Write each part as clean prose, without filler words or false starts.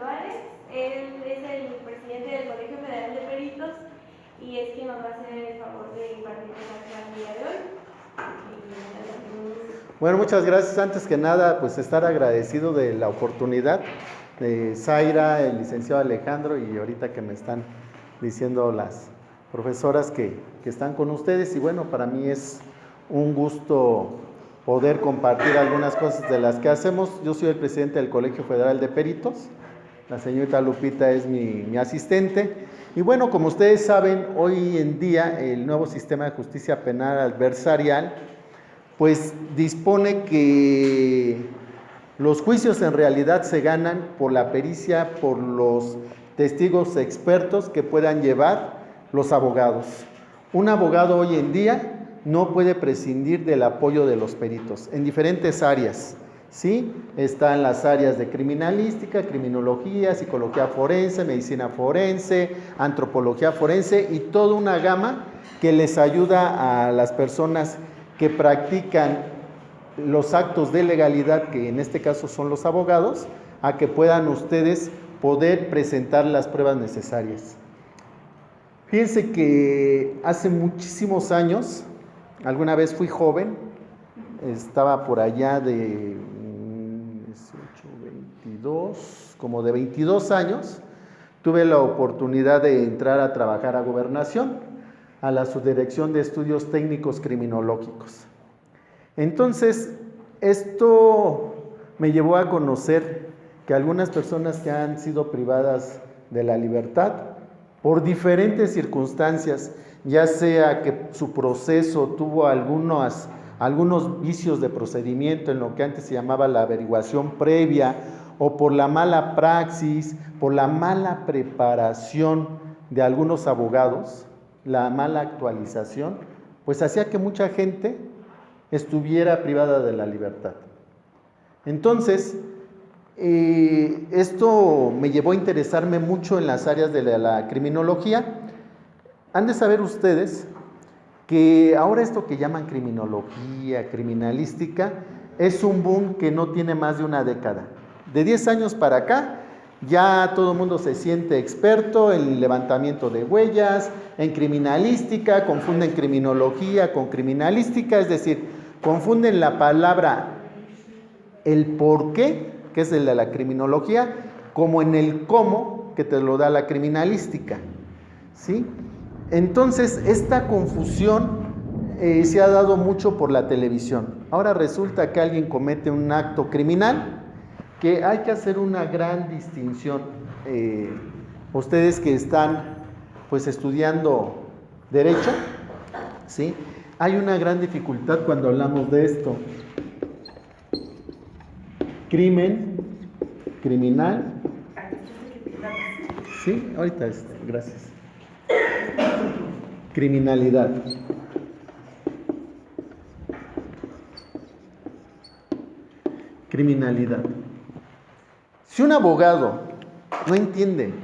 Álvarez. Él es el presidente del Colegio Federal de Peritos y es quien nos va a hacer el favor de impartir la clase el día de hoy. Bueno, muchas gracias. Antes que nada, pues estar agradecido de la oportunidad de Zaira, el licenciado Alejandro y ahorita que me están diciendo las profesoras que están con ustedes. Y bueno, para mí es un gusto poder compartir algunas cosas de las que hacemos. Yo soy el presidente del Colegio Federal de Peritos. La señorita Lupita es mi asistente. Y bueno, como ustedes saben, hoy en día el nuevo sistema de justicia penal adversarial pues dispone que los juicios en realidad se ganan por la pericia, por los testigos expertos que puedan llevar los abogados. Un abogado hoy en día no puede prescindir del apoyo de los peritos en diferentes áreas, ¿sí? Están las áreas de criminalística, criminología, psicología forense, medicina forense, antropología forense y toda una gama que les ayuda a las personas que practican los actos de legalidad, que en este caso son los abogados, a que puedan ustedes poder presentar las pruebas necesarias. Fíjense que hace muchísimos años, alguna vez fui joven, estaba por allá de 22 años, tuve la oportunidad de entrar a trabajar a Gobernación, a la Subdirección de Estudios Técnicos Criminológicos. Entonces, esto me llevó a conocer que algunas personas que han sido privadas de la libertad por diferentes circunstancias, ya sea que su proceso tuvo algunos vicios de procedimiento en lo que antes se llamaba la averiguación previa, o por la mala praxis, por la mala preparación de algunos abogados, la mala actualización, pues hacía que mucha gente estuviera privada de la libertad. Entonces, esto me llevó a interesarme mucho en las áreas de la criminología. Han de saber ustedes que ahora esto que llaman criminología, criminalística, es un boom que no tiene más de una década. De 10 años para acá, ya todo el mundo se siente experto en levantamiento de huellas, en criminalística, confunden criminología con criminalística, es decir, confunden la palabra el por qué, que es el de la criminología, como en el cómo, que te lo da la criminalística, ¿sí? Entonces, esta confusión se ha dado mucho por la televisión. Ahora resulta que alguien comete un acto criminal, que hay que hacer una gran distinción. Ustedes que están pues estudiando Derecho, ¿sí? Hay una gran dificultad cuando hablamos de esto. Crimen, criminal. Sí, ahorita gracias. Criminalidad. Criminalidad. Si un abogado no entiende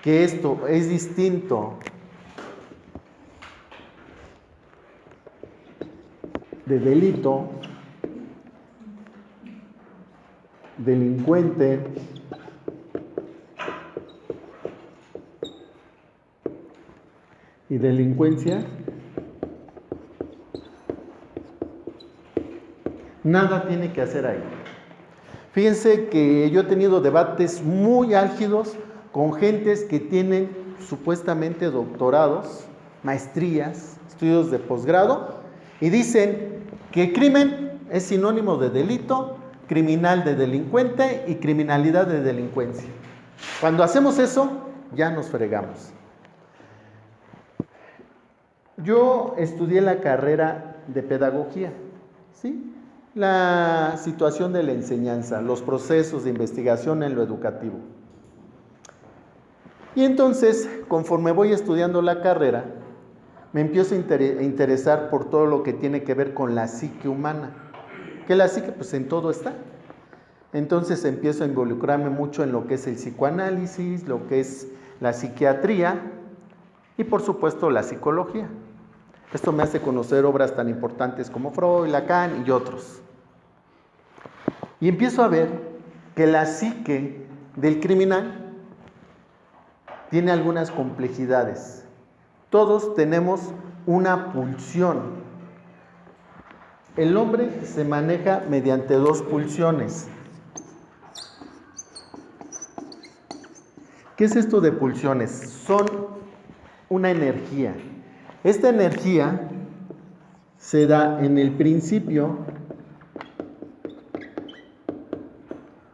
que esto es distinto de delito, delincuente, y delincuencia, nada tiene que hacer ahí. Fíjense que yo he tenido debates muy álgidos con gentes que tienen supuestamente doctorados, maestrías, estudios de posgrado, y dicen que crimen es sinónimo de delito, criminal de delincuente y criminalidad de delincuencia. Cuando hacemos eso, ya nos fregamos. Yo estudié la carrera de pedagogía, ¿sí? La situación de la enseñanza, los procesos de investigación en lo educativo. Y entonces, conforme voy estudiando la carrera, me empiezo a interesar por todo lo que tiene que ver con la psique humana. Que la psique, pues en todo está. Entonces empiezo a involucrarme mucho en lo que es el psicoanálisis, lo que es la psiquiatría y por supuesto la psicología. Esto me hace conocer obras tan importantes como Freud, Lacan y otros. Y empiezo a ver que la psique del criminal tiene algunas complejidades. Todos tenemos una pulsión. El hombre se maneja mediante dos pulsiones. ¿Qué es esto de pulsiones? Son una energía. Esta energía se da en el principio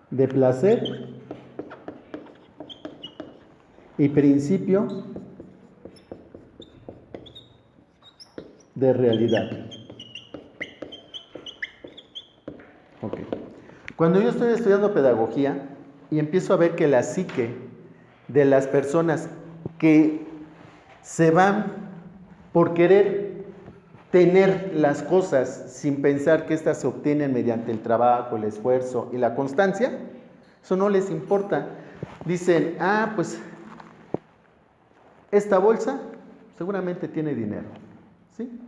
de placer y principio de realidad. Okay. Cuando yo estoy estudiando pedagogía y empiezo a ver que la psique de las personas que se van por querer tener las cosas sin pensar que éstas se obtienen mediante el trabajo, el esfuerzo y la constancia, eso no les importa. Dicen, pues esta bolsa seguramente tiene dinero, ¿sí?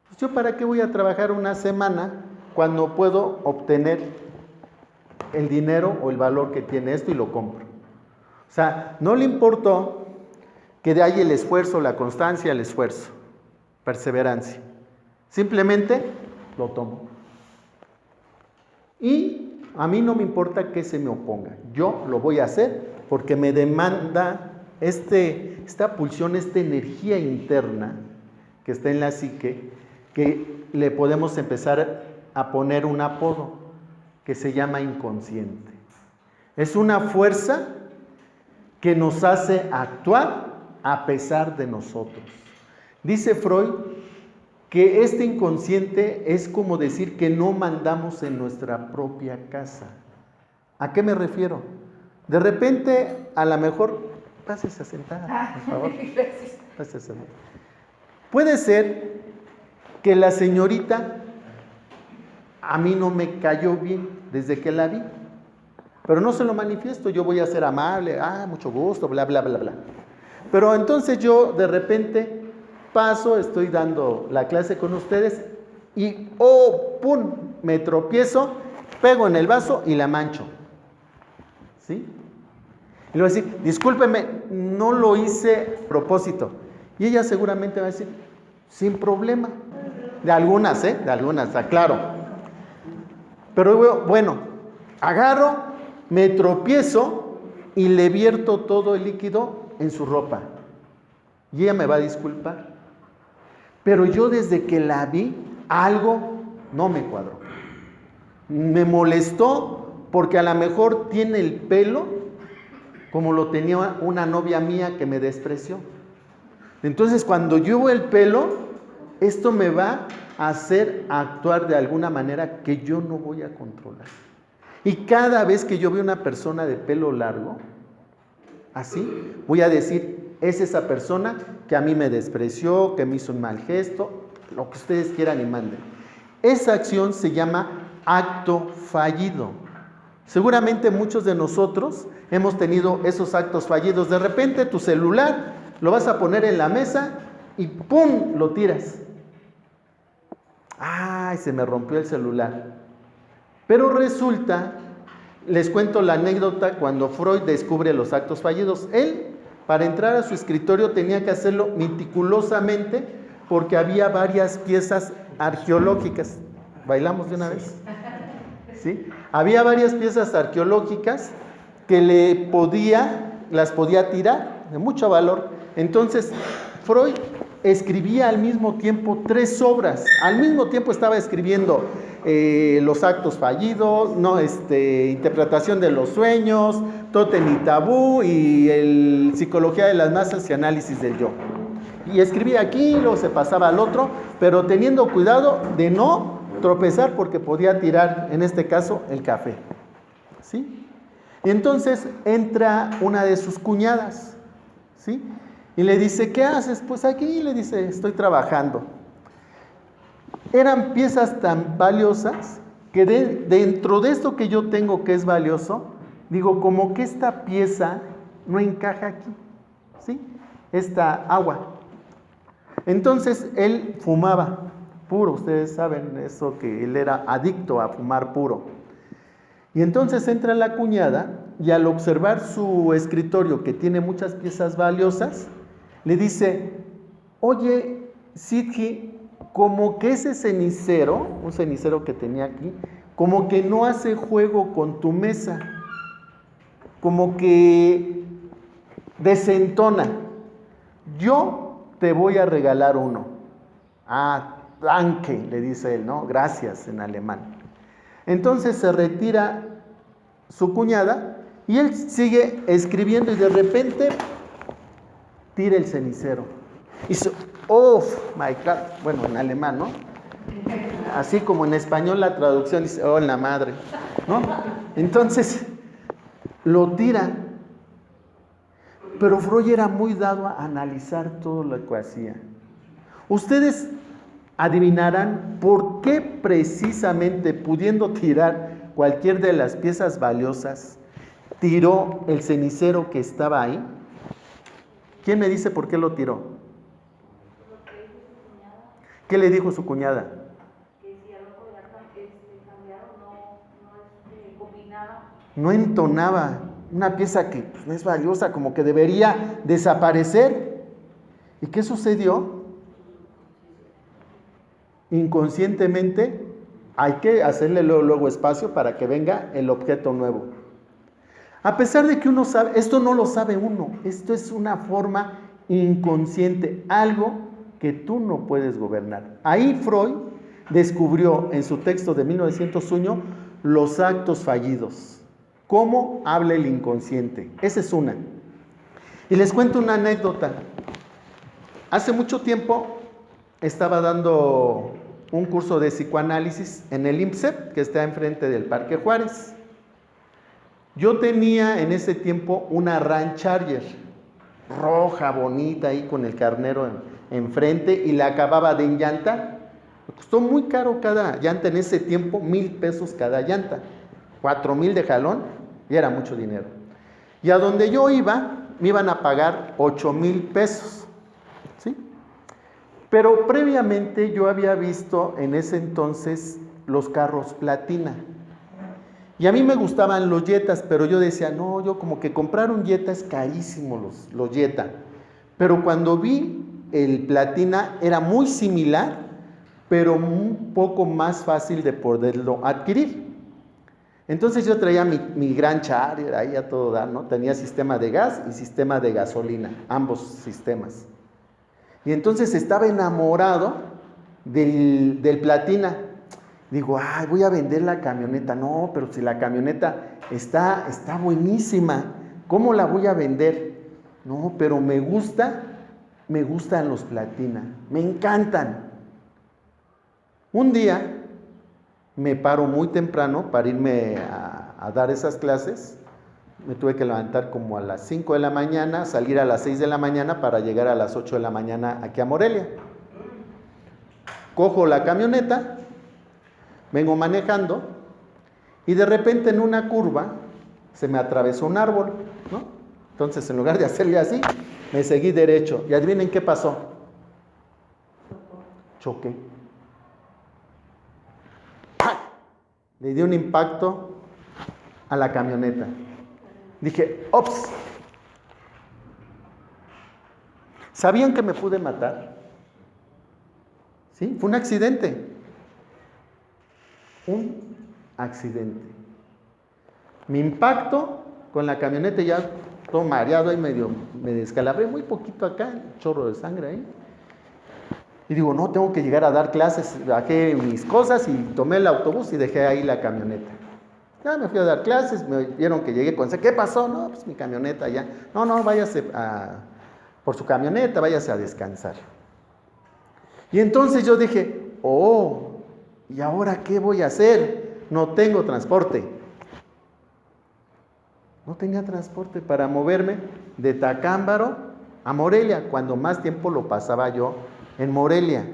Pues yo para qué voy a trabajar una semana cuando puedo obtener el dinero o el valor que tiene esto y lo compro. O sea, no le importó que de ahí el esfuerzo, la constancia, el esfuerzo, perseverancia. Simplemente lo tomo. Y a mí no me importa que se me oponga. Yo lo voy a hacer porque me demanda esta pulsión, esta energía interna que está en la psique, que le podemos empezar a poner un apodo que se llama inconsciente. Es una fuerza que nos hace actuar a pesar de nosotros. Dice Freud que este inconsciente es como decir que no mandamos en nuestra propia casa. ¿A qué me refiero? De repente, a lo mejor, pásese a sentar, por favor. Gracias. Pásese a sentar. Puede ser que la señorita a mí no me cayó bien desde que la vi, pero no se lo manifiesto, yo voy a ser amable, mucho gusto, bla, bla, bla, bla. Pero entonces yo de repente paso, estoy dando la clase con ustedes y ¡pum!, me tropiezo, pego en el vaso y la mancho. ¿Sí? Y le voy a decir, discúlpeme, no lo hice a propósito. Y ella seguramente va a decir, sin problema. De algunas, aclaro. Pero bueno, agarro, me tropiezo y le vierto todo el líquido en su ropa. Y ella me va a disculpar. Pero yo desde que la vi, algo no me cuadró. Me molestó porque a lo mejor tiene el pelo como lo tenía una novia mía que me despreció. Entonces, cuando yo veo el pelo, esto me va a hacer actuar de alguna manera que yo no voy a controlar. Y cada vez que yo veo una persona de pelo largo, así, voy a decir, es esa persona que a mí me despreció, que me hizo un mal gesto, lo que ustedes quieran y manden. Esa acción se llama acto fallido. Seguramente muchos de nosotros hemos tenido esos actos fallidos. De repente tu celular lo vas a poner en la mesa y ¡pum!, lo tiras. ¡Ay, se me rompió el celular! Pero resulta, les cuento la anécdota cuando Freud descubre los actos fallidos. Él, para entrar a su escritorio, tenía que hacerlo meticulosamente porque había varias piezas arqueológicas. ¿Bailamos de una vez? ¿Sí? Había varias piezas arqueológicas que las podía tirar de mucho valor. Entonces, Freud escribía al mismo tiempo 3 obras. Al mismo tiempo estaba escribiendo los actos fallidos, interpretación de los sueños, tótem y tabú y psicología de las masas y análisis del yo. Y escribía aquí, luego se pasaba al otro, pero teniendo cuidado de no tropezar porque podía tirar, en este caso, el café. ¿Sí? Y entonces entra una de sus cuñadas, ¿sí? Y le dice, ¿qué haces? Pues aquí, le dice, estoy trabajando. Eran piezas tan valiosas que dentro de esto que yo tengo que es valioso, digo, como que esta pieza no encaja aquí, ¿sí? Esta agua. Entonces él fumaba puro, ustedes saben eso, que él era adicto a fumar puro. Y entonces entra la cuñada y al observar su escritorio que tiene muchas piezas valiosas, le dice, oye, Sidgi, como que ese cenicero, un cenicero que tenía aquí, como que no hace juego con tu mesa, como que desentona. Yo te voy a regalar uno. Ah, danke, le dice él, ¿no? Gracias en alemán. Entonces se retira su cuñada y él sigue escribiendo y de repente tira el cenicero. Y dice, oh my God, bueno, en alemán, ¿no? Así como en español la traducción dice, oh, la madre, ¿no? Entonces lo tira. Pero Freud era muy dado a analizar todo lo que hacía. Ustedes adivinarán por qué precisamente pudiendo tirar cualquier de las piezas valiosas, tiró el cenicero que estaba ahí. ¿Quién me dice por qué lo tiró? ¿Qué le dijo su cuñada? Que si algo podía cambiar o no combinaba. No entonaba. Una pieza que pues, no es valiosa, como que debería desaparecer. ¿Y qué sucedió? Inconscientemente hay que hacerle luego espacio para que venga el objeto nuevo. A pesar de que uno sabe, esto no lo sabe uno, esto es una forma inconsciente, algo que tú no puedes gobernar. Ahí Freud descubrió en su texto de 1901 los actos fallidos. ¿Cómo habla el inconsciente? Esa es una. Y les cuento una anécdota. Hace mucho tiempo estaba dando un curso de psicoanálisis en el IMSEP, que está enfrente del Parque Juárez. Yo tenía en ese tiempo una Ram Charger, roja, bonita, ahí con el carnero enfrente, y la acababa de enllantar. Me costó muy caro cada llanta en ese tiempo, 1,000 pesos cada llanta, 4,000 de jalón, y era mucho dinero. Y a donde yo iba, me iban a pagar 8,000 pesos, ¿sí? Pero previamente yo había visto en ese entonces los carros Platina. Y a mí me gustaban los Jetas, pero yo decía, no, yo como que comprar un Jetta es carísimo los Jetta. Pero cuando vi el Platina era muy similar, pero un poco más fácil de poderlo adquirir. Entonces yo traía mi Grand Charger ahí a todo dar, ¿no? Tenía sistema de gas y sistema de gasolina, ambos sistemas. Y entonces estaba enamorado del Platina. Digo, ay, voy a vender la camioneta. No, pero si la camioneta está buenísima, ¿cómo la voy a vender? No, pero me gustan los Platina, me encantan. Un día me paro muy temprano para irme a dar esas clases. Me tuve que levantar como a las 5 de la mañana, salir a las 6 de la mañana para llegar a las 8 de la mañana aquí a Morelia. Cojo la camioneta, vengo manejando y de repente en una curva se me atravesó un árbol, ¿no? Entonces en lugar de hacerle así, me seguí derecho. Y adivinen qué pasó. Choqué. ¡Pac! Le di un impacto a la camioneta. Dije, ¡ops! ¿Sabían que me pude matar? ¿Sí? Fue un accidente. Un accidente. Mi impacto con la camioneta, ya todo mareado y me descalabré muy poquito acá, chorro de sangre ahí. Y digo, no, tengo que llegar a dar clases. Bajé mis cosas y tomé el autobús y dejé ahí la camioneta. Ya me fui a dar clases, me vieron que llegué con... ¿Qué pasó? No, pues mi camioneta ya. No, váyase por su camioneta, váyase a descansar. Y entonces yo dije, oh, ¿y ahora qué voy a hacer? No tengo transporte. No tenía transporte para moverme de Tacámbaro a Morelia, cuando más tiempo lo pasaba yo en Morelia.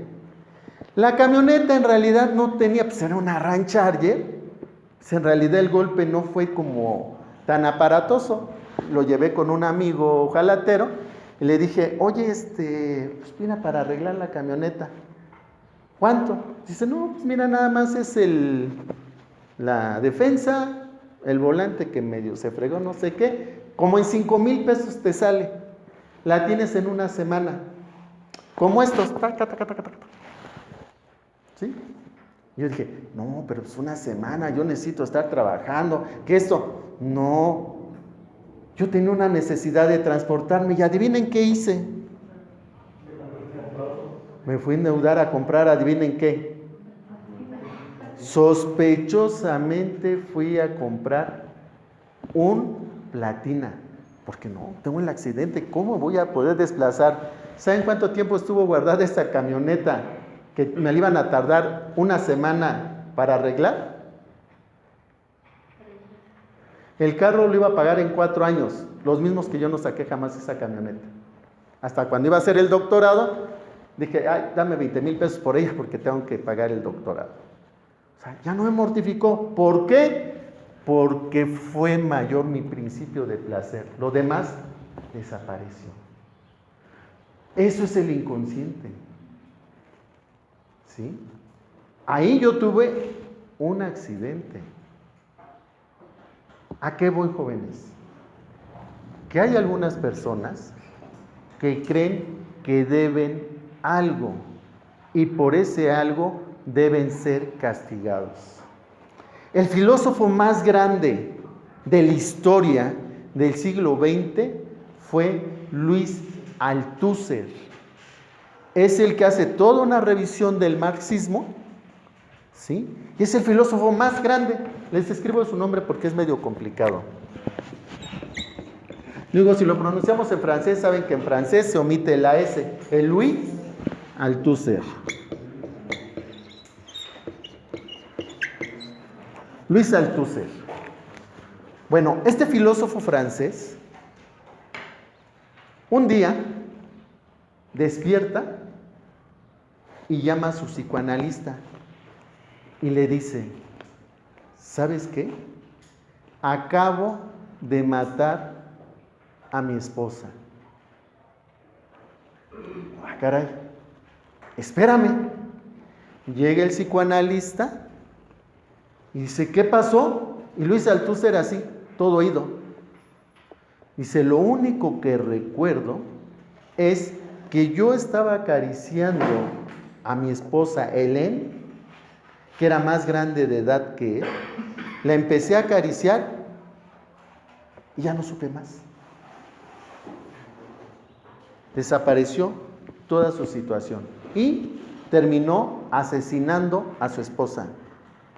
La camioneta en realidad no tenía, pues era una Ram Charger. Pues en realidad el golpe no fue como tan aparatoso. Lo llevé con un amigo jalatero y le dije, oye, pues mira, para arreglar la camioneta, ¿cuánto? Dice, no, pues mira, nada más es la defensa, el volante que medio se fregó, no sé qué, como en 5,000 pesos te sale. La tienes en una semana. Como estos. ¿Sí? Yo dije, no, pero es una semana, yo necesito estar trabajando. ¿Qué esto? No. Yo tenía una necesidad de transportarme y adivinen qué hice. Me fui a endeudar a comprar, adivinen qué. Sospechosamente fui a comprar un Platina. Porque no, tengo el accidente, ¿cómo voy a poder desplazar? ¿Saben cuánto tiempo estuvo guardada esta camioneta? Que me la iban a tardar una semana para arreglar. El carro lo iba a pagar en 4 años, los mismos que yo no saqué jamás esa camioneta. Hasta cuando iba a hacer el doctorado, dije, ay, dame 20,000 pesos por ella porque tengo que pagar el doctorado. O sea, ya no me mortificó. ¿Por qué? Porque fue mayor mi principio de placer. Lo demás desapareció. Eso es el inconsciente. ¿Sí? Ahí yo tuve un accidente. ¿A qué voy, jóvenes? Que hay algunas personas que creen que deben algo y por ese algo deben ser castigados. El filósofo más grande de la historia del siglo XX fue Luis Althusser. Es el que hace toda una revisión del marxismo, ¿sí? Y es el filósofo más grande. Les escribo su nombre porque es medio complicado. Luego, si lo pronunciamos en francés, saben que en francés se omite la S. El Luis Althusser. Luis Althusser. Bueno, este filósofo francés, un día despierta y llama a su psicoanalista y le dice, ¿sabes qué? Acabo de matar a mi esposa. Ah, caray, espérame. Llega el psicoanalista y dice, ¿qué pasó? Y Luis Althusser así, todo oído. Dice, lo único que recuerdo es que yo estaba acariciando a mi esposa Hélène, que era más grande de edad que él. La empecé a acariciar y ya no supe más. Desapareció toda su situación y terminó asesinando a su esposa.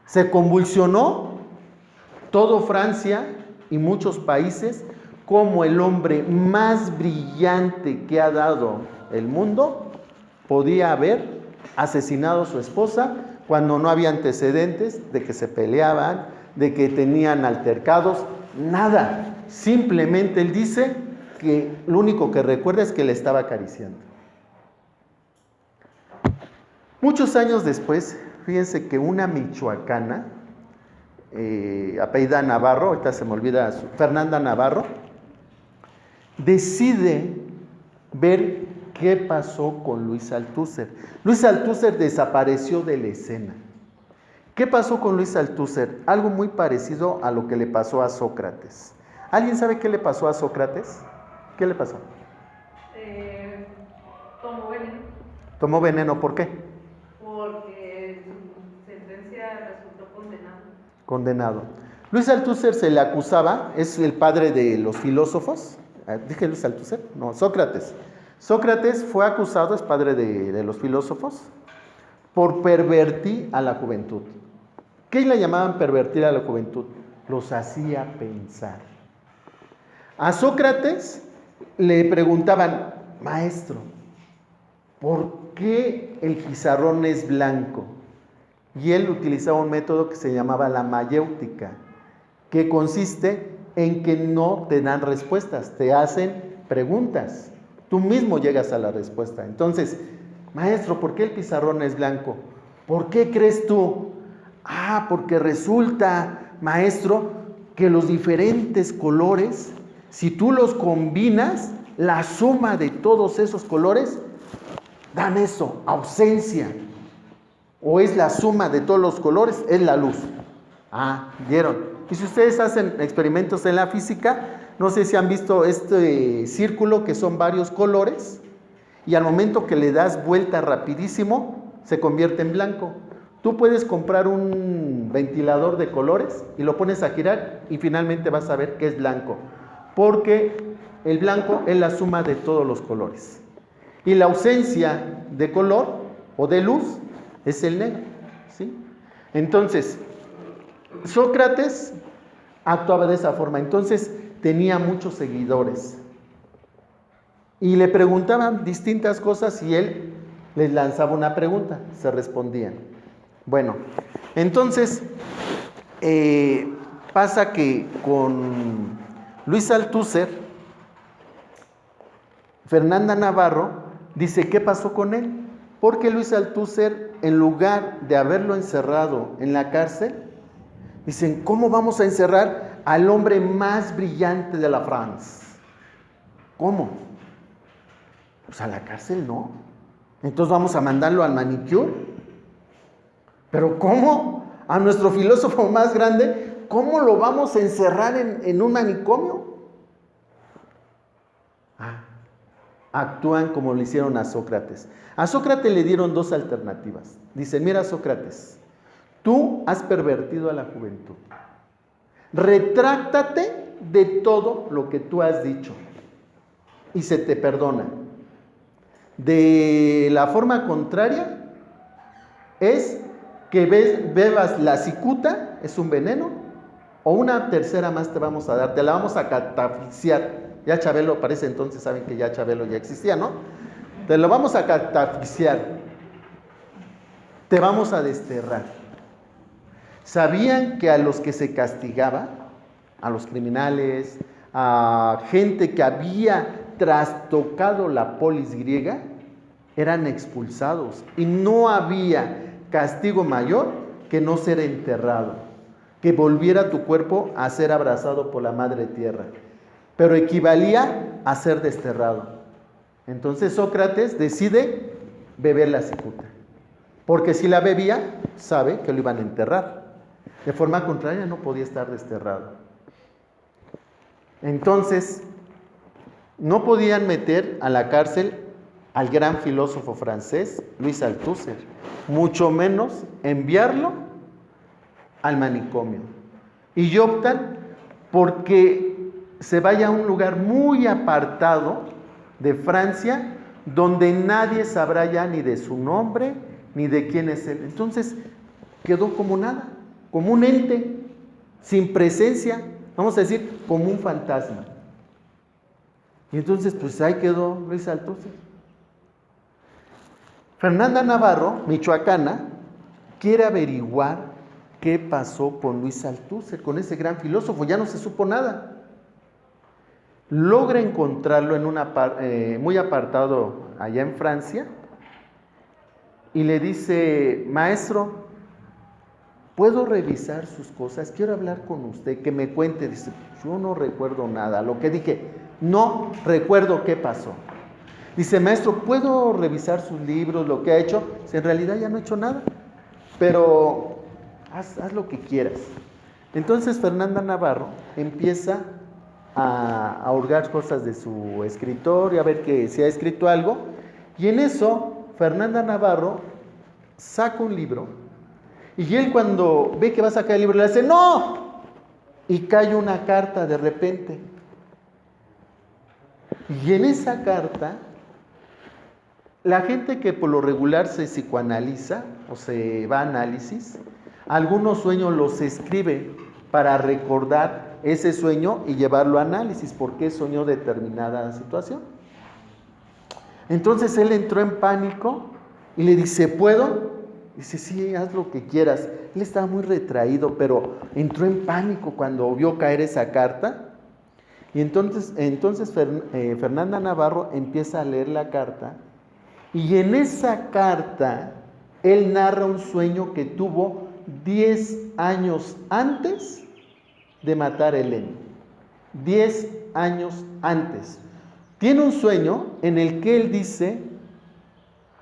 Se convulsionó todo Francia y muchos países como el hombre más brillante que ha dado el mundo podía haber asesinado a su esposa cuando no había antecedentes de que se peleaban, de que tenían altercados, nada. Simplemente él dice que lo único que recuerda es que le estaba acariciando. Muchos años después, fíjense que una michoacana, apellida Navarro, ahorita se me olvida, Fernanda Navarro, decide ver qué pasó con Luis Althusser. Luis Althusser desapareció de la escena. ¿Qué pasó con Luis Althusser? Algo muy parecido a lo que le pasó a Sócrates. ¿Alguien sabe qué le pasó a Sócrates? ¿Qué le pasó? Tomó veneno. ¿Tomó veneno? ¿Por qué? Porque su sentencia resultó condenado. Condenado. Luis Althusser se le acusaba, es el padre de los filósofos. ¿Dije Luis Althusser? No, Sócrates. Sócrates fue acusado, es padre de los filósofos, por pervertir a la juventud. ¿Qué le llamaban pervertir a la juventud? Los hacía pensar. A Sócrates le preguntaban, maestro, ¿por qué el pizarrón es blanco? Y él utilizaba un método que se llamaba la mayéutica, que consiste en que no te dan respuestas, te hacen preguntas. Tú mismo llegas a la respuesta. Entonces, maestro, ¿por qué el pizarrón es blanco? ¿Por qué crees tú? Ah, porque resulta, maestro, que los diferentes colores, si tú los combinas, la suma de todos esos colores dan eso, ausencia. O es la suma de todos los colores, es la luz. Ah, ¿vieron? Y si ustedes hacen experimentos en la física, no sé si han visto este círculo que son varios colores, y al momento que le das vuelta rapidísimo, se convierte en blanco. Tú puedes comprar un ventilador de colores y lo pones a girar y finalmente vas a ver que es blanco, porque el blanco es la suma de todos los colores. Y la ausencia de color o de luz es el negro, ¿sí? Entonces, Sócrates actuaba de esa forma, entonces tenía muchos seguidores. Y le preguntaban distintas cosas y él les lanzaba una pregunta, se respondían. Bueno, entonces pasa que con Luis Althusser, Fernanda Navarro dice, ¿qué pasó con él? Porque Luis Althusser, en lugar de haberlo encerrado en la cárcel, dicen, ¿cómo vamos a encerrar al hombre más brillante de la France? ¿Cómo? Pues a la cárcel no. Entonces vamos a mandarlo al manicure. ¿Pero cómo? A nuestro filósofo más grande, ¿cómo lo vamos a encerrar en un manicomio? Actúan como le hicieron a Sócrates. A Sócrates le dieron dos alternativas. Dicen, mira Sócrates, tú has pervertido a la juventud. Retráctate de todo lo que tú has dicho y se te perdona. De la forma contraria es que bebas la cicuta, es un veneno, o una tercera más te vamos a dar, te la vamos a catafixar. Ya Chabelo, parece entonces saben que ya Chabelo ya existía, ¿no? Te lo vamos a catafixar, te vamos a desterrar. ¿Sabían que a los que se castigaba, a los criminales, a gente que había trastocado la polis griega, eran expulsados y no había castigo mayor que no ser enterrado, que volviera tu cuerpo a ser abrazado por la madre tierra, pero equivalía a ser desterrado? Entonces Sócrates decide beber la cicuta, porque si la bebía, sabe que lo iban a enterrar. De forma contraria no podía estar desterrado. Entonces, no podían meter a la cárcel al gran filósofo francés Luis Althusser, mucho menos enviarlo al manicomio. Y optan porque se vaya a un lugar muy apartado de Francia, donde nadie sabrá ya ni de su nombre, ni de quién es él. Entonces, quedó como nada, como un ente, sin presencia, vamos a decir, como un fantasma. Y entonces, pues ahí quedó Luis Althusser. Fernanda Navarro, michoacana, quiere averiguar qué pasó con Luis Althusser, con ese gran filósofo. Ya no se supo nada. Logra encontrarlo en muy apartado allá en Francia y le dice, maestro, ¿puedo revisar sus cosas? Quiero hablar con usted, que me cuente. Dice, yo no recuerdo nada. Lo que dije, no recuerdo qué pasó. Dice, maestro, ¿puedo revisar sus libros, lo que ha hecho? Dice, en realidad ya no he hecho nada, pero haz lo que quieras. Entonces Fernanda Navarro empieza a hurgar cosas de su escritorio, a ver que si ha escrito algo, y en eso Fernanda Navarro saca un libro, y él cuando ve que va a sacar el libro le dice, ¡no! Y cae una carta de repente. Y en esa carta, la gente que por lo regular se psicoanaliza o se va a análisis, algunos sueños los escribe para recordar ese sueño y llevarlo a análisis, porque soñó determinada situación. Entonces él entró en pánico y le dice, ¿puedo? Dice, sí, haz lo que quieras. Él estaba muy retraído, pero entró en pánico cuando vio caer esa carta. Y entonces Fernanda Navarro empieza a leer la carta, y en esa carta él narra un sueño que tuvo 10 años antes de matar a Helena. 10 años antes. Tiene un sueño en el que él dice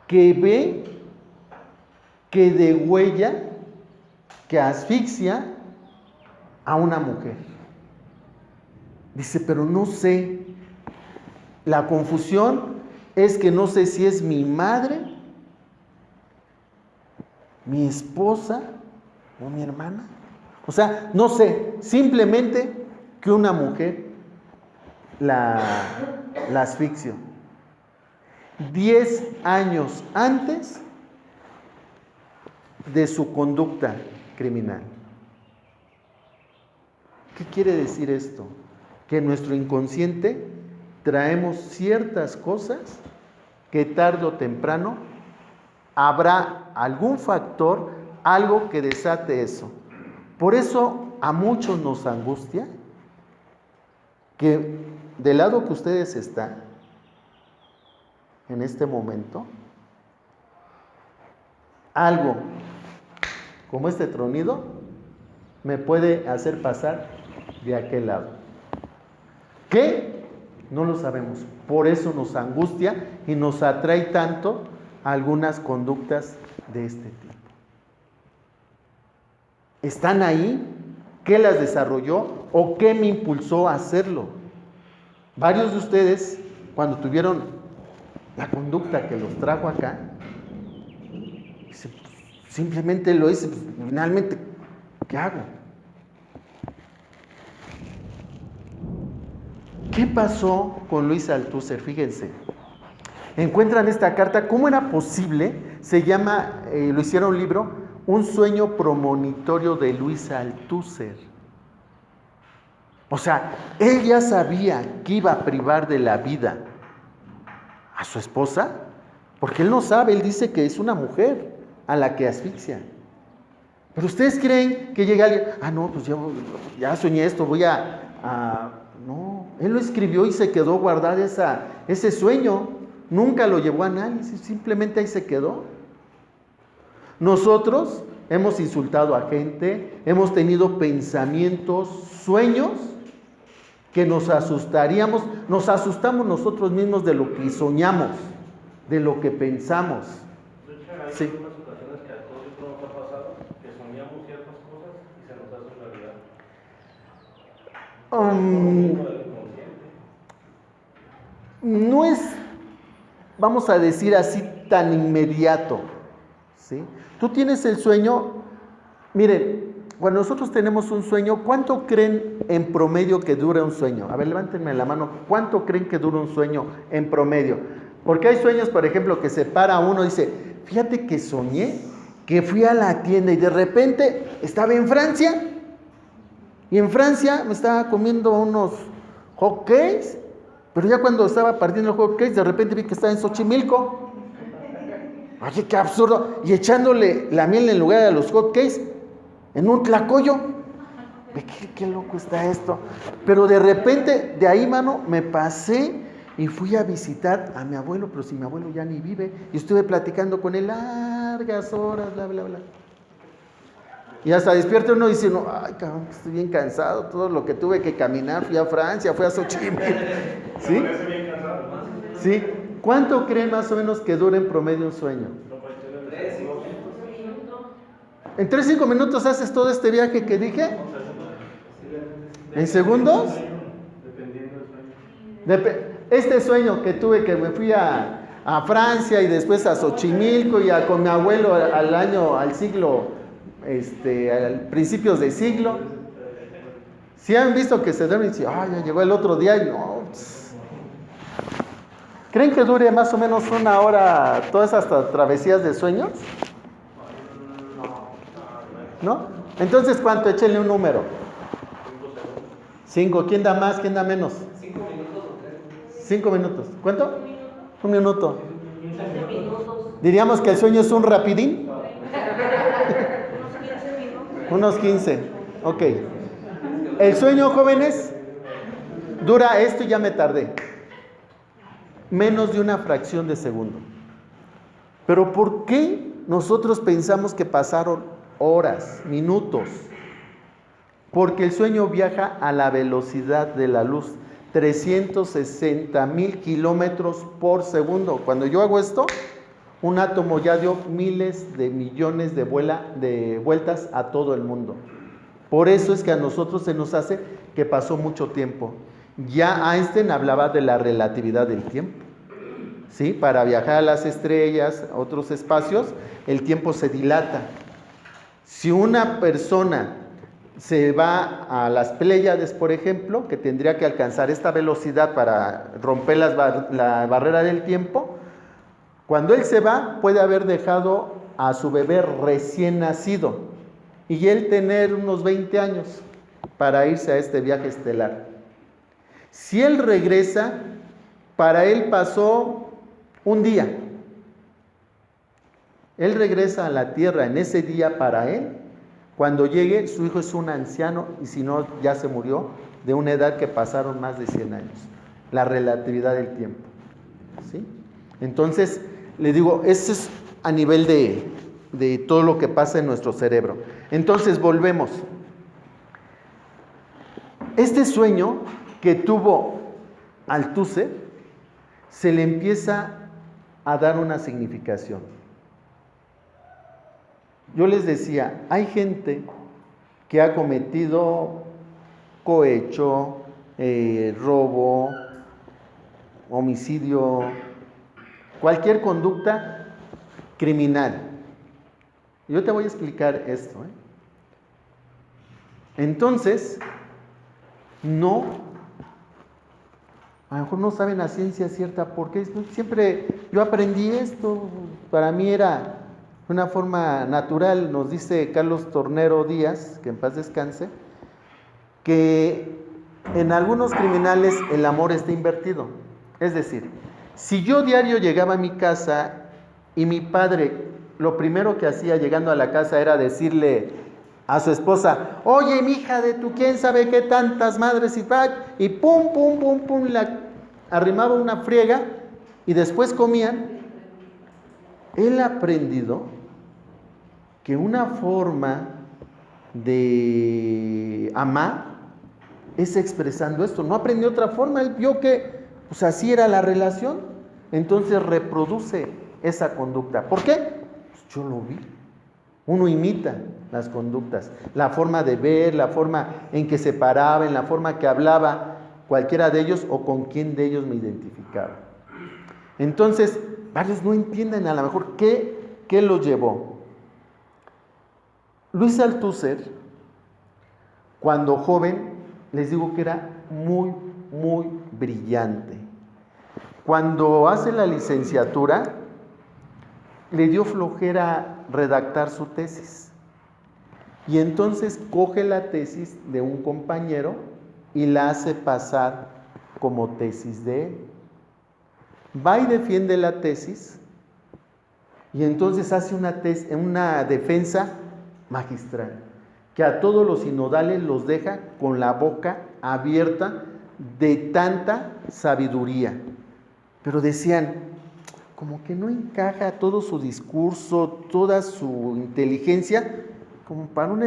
que ve que degüella, que asfixia a una mujer. Dice, pero no sé, la confusión es que no sé si es mi madre, mi esposa o mi hermana. O sea, no sé, simplemente que una mujer la asfixió. 10 años antes de su conducta criminal. ¿Qué quiere decir esto? Que en nuestro inconsciente traemos ciertas cosas que tarde o temprano habrá algún factor, algo que desate eso. Por eso a muchos nos angustia que del lado que ustedes están en este momento, algo como este tronido me puede hacer pasar de aquel lado. ¿Qué? No lo sabemos. Por eso nos angustia y nos atrae tanto a algunas conductas de este tipo. ¿Están ahí? ¿Qué las desarrolló o qué me impulsó a hacerlo? Varios de ustedes, cuando tuvieron la conducta que los trajo acá, simplemente lo hice, pues, finalmente, ¿qué hago? ¿Qué pasó con Luis Althusser? Fíjense, encuentran esta carta. ¿Cómo era posible? Se llama, lo hicieron un libro, Un sueño premonitorio de Luis Althusser. O sea, él ya sabía que iba a privar de la vida a su esposa, porque él no sabe, él dice que es una mujer a la que asfixia. Pero ustedes creen que llega alguien, no, pues yo ya soñé esto, voy a... No, él lo escribió y se quedó guardado ese sueño. Nunca lo llevó a análisis, simplemente ahí se quedó. Nosotros hemos insultado a gente, hemos tenido pensamientos, sueños que nos asustaríamos, nos asustamos nosotros mismos de lo que soñamos, de lo que pensamos. De hecho, hay Sí. algunas ocasiones que a todos nos ha pasado que soñamos ciertas cosas y se nos hace realidad. No es, vamos a decir así, tan inmediato, ¿sí? Tú tienes el sueño, miren, cuando nosotros tenemos un sueño, ¿cuánto creen en promedio que dura un sueño? A ver, levántenme la mano, ¿cuánto creen que dura un sueño en promedio? Porque hay sueños, por ejemplo, que se para uno y dice, fíjate que soñé que fui a la tienda y de repente estaba en Francia, y en Francia me estaba comiendo unos hot cakes, pero ya cuando estaba partiendo el hot cakes, de repente vi que estaba en Xochimilco. Oye, qué absurdo. Y echándole la miel en lugar de los hot cakes en un tlacoyo. Qué loco está esto. Pero de repente, de ahí, mano, me pasé y fui a visitar a mi abuelo, pero si mi abuelo ya ni vive, y estuve platicando con él largas horas, bla, bla, bla. Y hasta despierta uno y dice, no, ay, cabrón, estoy bien cansado, todo lo que tuve que caminar, fui a Francia, fui a Xochimilco. ¿Sí? ¿Sí? ¿Cuánto creen más o menos que dura en promedio un sueño? ¿En 3-5 minutos haces todo este viaje que dije? ¿En segundos? Este sueño que tuve, que me fui a Francia y después a Xochimilco y con mi abuelo al siglo, a principios de siglo. Si han visto que se duermen y dicen, ya llegó el otro día y no. ¿Creen que dure más o menos 1 hora todas estas travesías de sueños? ¿No? Entonces, ¿cuánto? Échenle un número. 5. ¿Quién da más? ¿Quién da menos? 5 minutos o 3. 5 minutos. ¿Cuánto? 1 minuto. 15 minutos. ¿Diríamos que el sueño es un rapidín? Unos 15 minutos. Unos 15. Ok. El sueño, jóvenes, dura, esto ya me tardé, menos de una fracción de segundo. Pero ¿por qué nosotros pensamos que pasaron horas, minutos? Porque el sueño viaja a la velocidad de la luz, 360,000 kilómetros por segundo. Cuando yo hago esto, un átomo ya dio miles de millones de vueltas a todo el mundo. Por eso es que a nosotros se nos hace que pasó mucho tiempo. Ya Einstein hablaba de la relatividad del tiempo. ¿Sí? Para viajar a las estrellas, a otros espacios, el tiempo se dilata. Si una persona se va a las Pléyades, por ejemplo, que tendría que alcanzar esta velocidad para romper la barrera del tiempo, cuando él se va, puede haber dejado a su bebé recién nacido y él tener unos 20 años para irse a este viaje estelar. Si él regresa, para él pasó un día. Él regresa a la tierra en ese día para él. Cuando llegue, su hijo es un anciano y si no, ya se murió de una edad que pasaron más de 100 años. La relatividad del tiempo. ¿Sí? Entonces, le digo, eso es a nivel de todo lo que pasa en nuestro cerebro. Entonces, volvemos. Este sueño que tuvo Althusser se le empieza a dar una significación. Yo les decía, hay gente que ha cometido cohecho, robo, homicidio, cualquier conducta criminal. Yo te voy a explicar esto. Entonces, a lo mejor no saben a ciencia cierta porque siempre yo aprendí esto, para mí era una forma natural. Nos dice Carlos Tornero Díaz, que en paz descanse, que en algunos criminales el amor está invertido. Es decir, si yo diario llegaba a mi casa y mi padre lo primero que hacía llegando a la casa era decirle a su esposa, oye, mija de tu quién sabe qué tantas madres y pum, pum, pum, pum, la arrimaba una friega y después comían, él ha aprendido que una forma de amar es expresando esto. No aprendió otra forma, él vio que pues así era la relación, entonces reproduce esa conducta. ¿Por qué? Pues yo lo vi. Uno imita las conductas, la forma de ver, la forma en que se paraba, en la forma que hablaba cualquiera de ellos o con quién de ellos me identificaba. Entonces, varios no entienden a lo mejor qué los llevó. Luis Althusser, cuando joven, les digo que era muy, muy brillante. Cuando hace la licenciatura, le dio flojera redactar su tesis. Y entonces coge la tesis de un compañero y la hace pasar como tesis de él. Va y defiende la tesis y entonces hace una defensa magistral, que a todos los sinodales los deja con la boca abierta de tanta sabiduría. Pero decían, como que no encaja todo su discurso, toda su inteligencia, como para un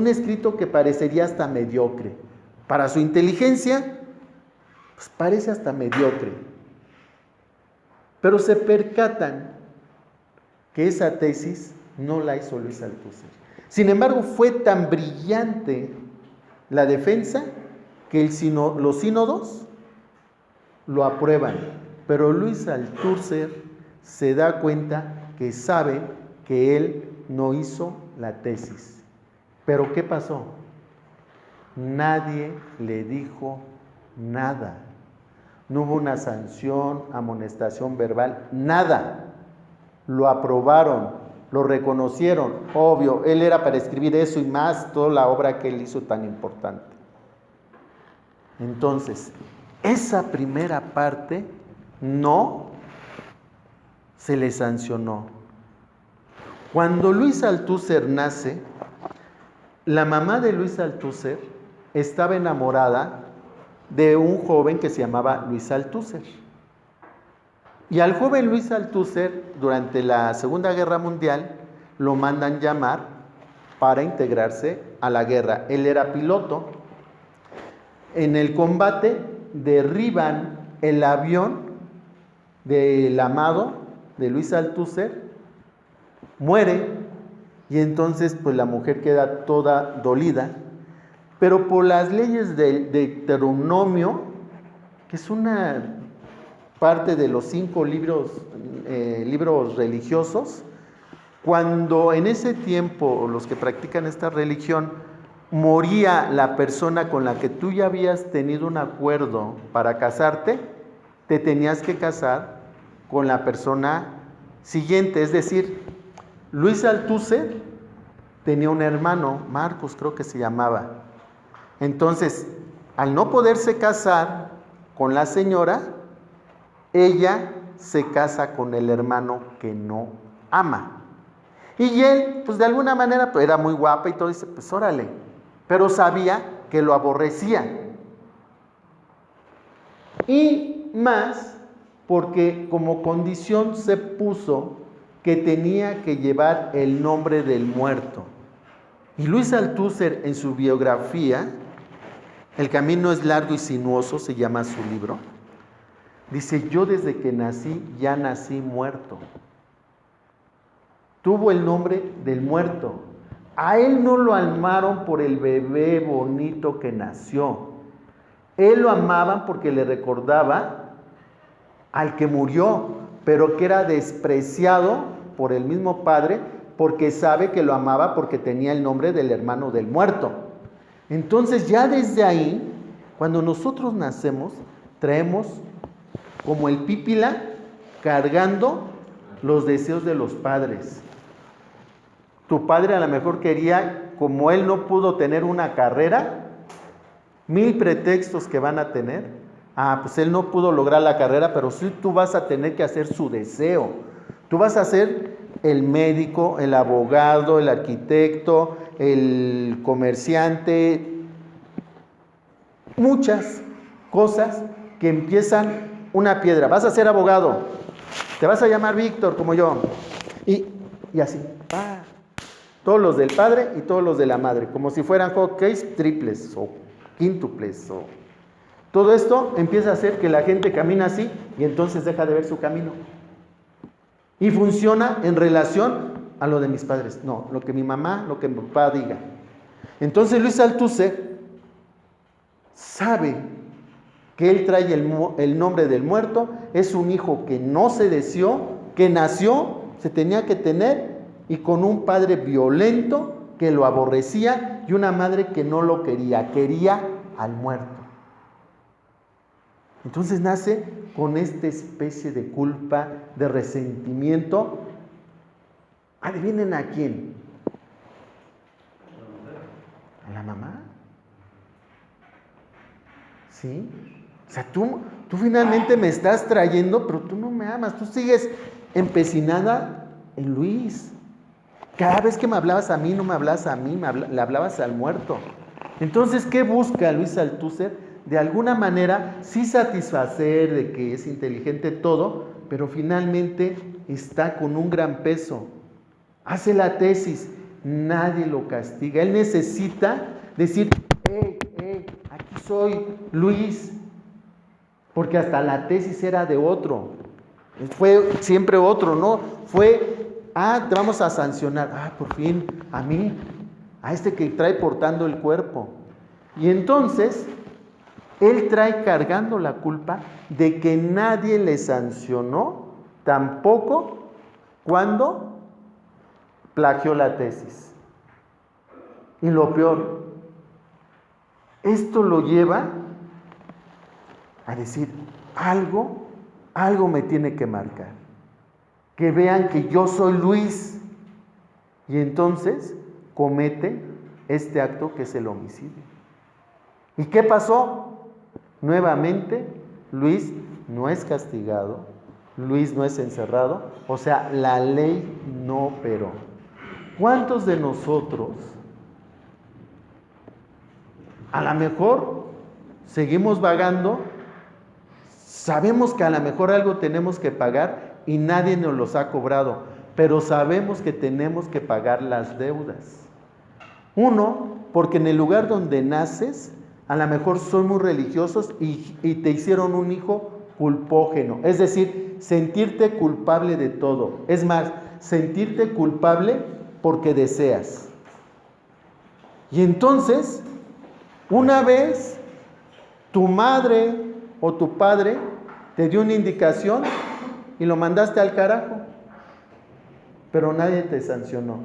escrito que parecería hasta mediocre. Para su inteligencia, pues parece hasta mediocre. Pero se percatan que esa tesis no la hizo Luis Althusser. Sin embargo, fue tan brillante la defensa que los sínodos lo aprueban. Pero Luis Althusser se da cuenta que sabe que él no hizo la tesis. ¿Pero qué pasó? Nadie le dijo nada. No hubo una sanción, amonestación verbal, nada. Lo aprobaron, lo reconocieron. Obvio, él era para escribir eso y más, toda la obra que él hizo tan importante. Entonces, esa primera parte no se le sancionó. Cuando Luis Althusser nace, la mamá de Luis Althusser estaba enamorada de un joven que se llamaba Luis Althusser. Y al joven Luis Althusser, durante la Segunda Guerra Mundial, lo mandan llamar para integrarse a la guerra. Él era piloto. En el combate derriban el avión del amado de Luis Althusser, muere y entonces pues la mujer queda toda dolida, pero por las leyes de Deuteronomio, que es una parte de los 5 libros religiosos, cuando en ese tiempo los que practican esta religión moría la persona con la que tú ya habías tenido un acuerdo para casarte, te tenías que casar con la persona siguiente. Es decir, Luis Althusser tenía un hermano, Marcos creo que se llamaba. Entonces, al no poderse casar con la señora, ella se casa con el hermano que no ama. Y él, pues de alguna manera, pues era muy guapa y todo, dice, pues órale, pero sabía que lo aborrecía. Y más porque como condición se puso que tenía que llevar el nombre del muerto. Y Luis Althusser en su biografía, El camino es largo y sinuoso, se llama su libro, dice, yo desde que nací, ya nací muerto. Tuvo el nombre del muerto. A él no lo amaron por el bebé bonito que nació. Él lo amaban porque le recordaba al que murió, pero que era despreciado por el mismo padre, porque sabe que lo amaba porque tenía el nombre del hermano del muerto. Entonces ya desde ahí, cuando nosotros nacemos, traemos como el pípila cargando los deseos de los padres. Tu padre a lo mejor quería, como él no pudo tener una carrera, 1000 pretextos que van a tener. Pues él no pudo lograr la carrera, pero sí tú vas a tener que hacer su deseo. Tú vas a ser el médico, el abogado, el arquitecto, el comerciante, muchas cosas que empiezan una piedra. Vas a ser abogado, te vas a llamar Víctor como yo, y así, todos los del padre y todos los de la madre, como si fueran hotcakes triples o quíntuples. Todo esto empieza a hacer que la gente camina así y entonces deja de ver su camino. Y funciona en relación a lo de mis padres. No, lo que mi mamá, lo que mi papá diga. Entonces Luis Althusser sabe que él trae el nombre del muerto, es un hijo que no se deseó, que nació, se tenía que tener, y con un padre violento que lo aborrecía y una madre que no lo quería, quería al muerto. Entonces nace con esta especie de culpa, de resentimiento. ¿Adivinen a quién? ¿A la mamá? ¿Sí? O sea, tú finalmente me estás trayendo, pero tú no me amas, tú sigues empecinada en Luis. Cada vez que me hablabas a mí, no me hablabas a mí, le hablabas al muerto. Entonces, ¿qué busca Luis Althusser? De alguna manera, sí satisfacer de que es inteligente todo, pero finalmente está con un gran peso. Hace la tesis, nadie lo castiga. Él necesita decir, aquí soy Luis, porque hasta la tesis era de otro. Fue siempre otro, ¿no? Fue, te vamos a sancionar. Por fin, a mí, a este que trae portando el cuerpo. Y entonces, él trae cargando la culpa de que nadie le sancionó, tampoco cuando plagió la tesis. Y lo peor, esto lo lleva a decir, algo me tiene que marcar. Que vean que yo soy Luis. Y entonces comete este acto que es el homicidio. ¿Y qué pasó? Nuevamente, Luis no es castigado, Luis no es encerrado, o sea, la ley no operó. ¿Cuántos de nosotros a lo mejor seguimos vagando, sabemos que a lo mejor algo tenemos que pagar y nadie nos los ha cobrado, pero sabemos que tenemos que pagar las deudas? Uno, porque en el lugar donde naces, a lo mejor son muy religiosos y te hicieron un hijo culpógeno. Es decir, sentirte culpable de todo. Es más, sentirte culpable porque deseas. Y entonces, una vez tu madre o tu padre te dio una indicación y lo mandaste al carajo, pero nadie te sancionó.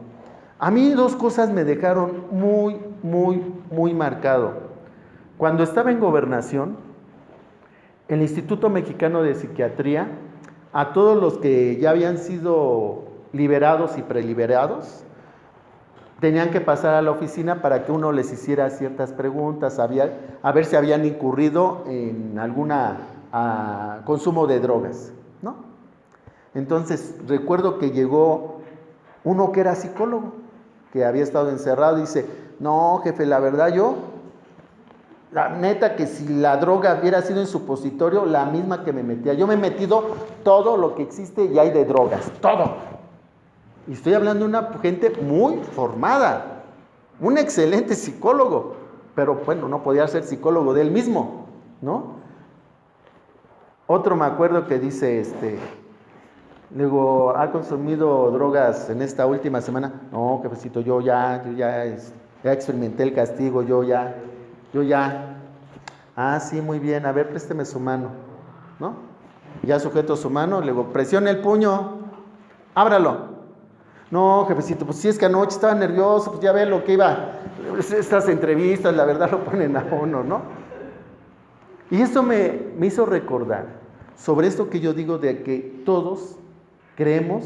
A mí 2 cosas me dejaron muy marcado. Cuando estaba en gobernación, el Instituto Mexicano de Psiquiatría, a todos los que ya habían sido liberados y preliberados, tenían que pasar a la oficina para que uno les hiciera ciertas preguntas, a ver si habían incurrido en alguna consumo de drogas, ¿no? Entonces, recuerdo que llegó uno que era psicólogo, que había estado encerrado, y dice, no, jefe, la verdad la neta que si la droga hubiera sido en supositorio, la misma que me metía. Yo me he metido todo lo que existe y hay de drogas, todo. Y estoy hablando de una gente muy formada, un excelente psicólogo, pero bueno, no podía ser psicólogo de él mismo, ¿no? Otro me acuerdo que dice, le digo, ¿ha consumido drogas en esta última semana? No, jefecito, yo ya experimenté el castigo, yo ya. Ah, sí, muy bien, a ver, présteme su mano, ¿no? Ya sujeto su mano, le digo, presione el puño, ábralo. No, jefecito, pues si es que anoche estaba nervioso, pues ya ve lo que iba, estas entrevistas, la verdad lo ponen a uno, ¿no? Y esto me hizo recordar sobre esto que yo digo de que todos creemos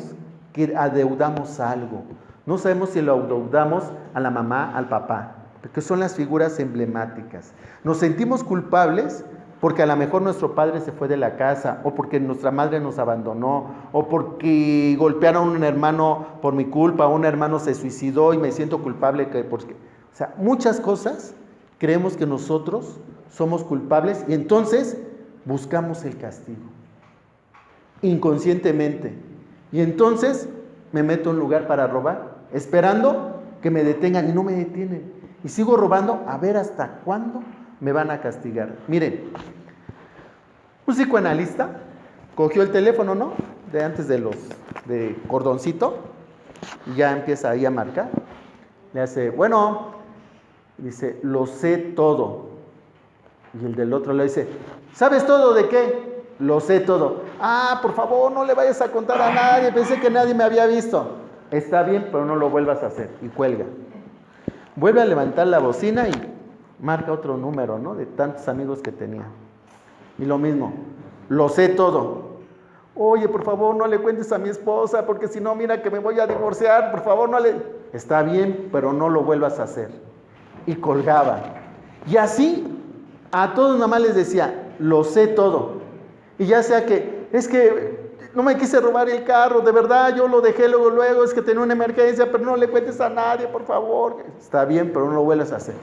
que adeudamos algo. No sabemos si lo adeudamos a la mamá, al papá, porque son las figuras emblemáticas. Nos sentimos culpables porque a lo mejor nuestro padre se fue de la casa, o porque nuestra madre nos abandonó, o porque golpearon a un hermano por mi culpa, un hermano se suicidó y me siento culpable porque... O sea, muchas cosas creemos que nosotros somos culpables y entonces buscamos el castigo, inconscientemente. Y entonces me meto en un lugar para robar, esperando que me detengan y no me detienen. Y sigo robando a ver hasta cuándo me van a castigar. Miren, un psicoanalista cogió el teléfono, ¿no? De antes de cordoncito, y ya empieza ahí a marcar. Le hace, bueno, dice, lo sé todo. Y el del otro le dice, ¿sabes todo de qué? Lo sé todo. Ah, por favor, no le vayas a contar a nadie, pensé que nadie me había visto. Está bien, pero no lo vuelvas a hacer. Y cuelga. Vuelve a levantar la bocina y marca otro número, ¿no? De tantos amigos que tenía. Y lo mismo, lo sé todo. Oye, por favor, no le cuentes a mi esposa, porque si no, mira que me voy a divorciar, por favor, no le... Está bien, pero no lo vuelvas a hacer. Y colgaba. Y así, a todos nada más les decía, lo sé todo. Y ya sea que, es que no me quise robar el carro, de verdad, yo lo dejé luego, es que tenía una emergencia, pero no le cuentes a nadie, por favor. Está bien, pero no lo vuelvas a hacer.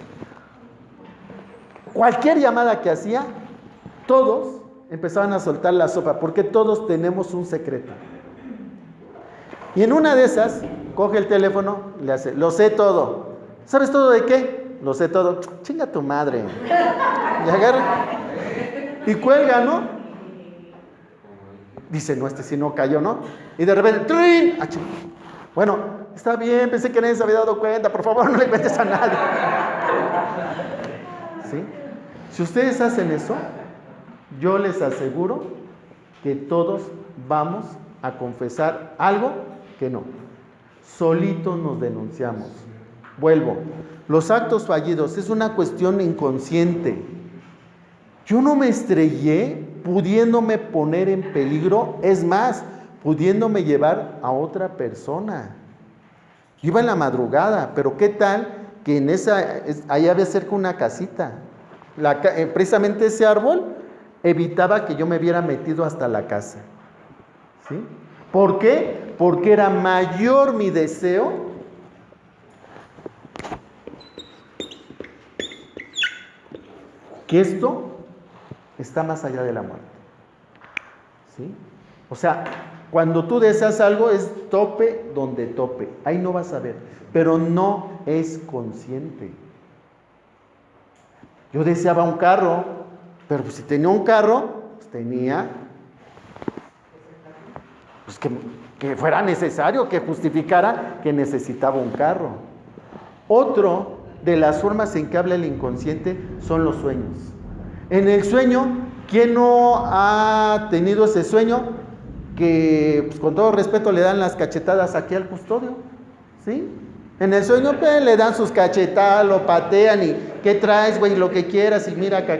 Cualquier llamada que hacía, todos empezaban a soltar la sopa, porque todos tenemos un secreto. Y en una de esas, coge el teléfono, le hace, lo sé todo. ¿Sabes todo de qué? Lo sé todo. Chinga tu madre. Y agarra, y cuelga, ¿no? Dice, no, si no cayó, ¿no? Y de repente, ¡trin! Bueno, está bien, pensé que nadie se había dado cuenta, por favor, no le cuentes a nadie. ¿Sí? Si ustedes hacen eso, yo les aseguro que todos vamos a confesar algo que no. Solitos nos denunciamos. Vuelvo. Los actos fallidos es una cuestión inconsciente. Yo no me estrellé pudiéndome poner en peligro, es más, pudiéndome llevar a otra persona. Iba en la madrugada, pero ¿qué tal que ahí había cerca una casita? Precisamente ese árbol evitaba que yo me hubiera metido hasta la casa. ¿Sí? ¿Por qué? Porque era mayor mi deseo que esto está más allá de la muerte. ¿Sí? O sea, cuando tú deseas algo es tope donde tope. Ahí no vas a ver, pero no es consciente. Yo deseaba un carro, pero si tenía un carro, pues tenía... Pues que que fuera necesario, que justificara que necesitaba un carro. Otro de las formas en que habla el inconsciente son los sueños. En el sueño, ¿quién no ha tenido ese sueño? Que pues, con todo respeto le dan las cachetadas aquí al custodio, ¿sí? En el sueño pues, le dan sus cachetadas, lo patean y ¿qué traes, güey? Lo que quieras y mira acá.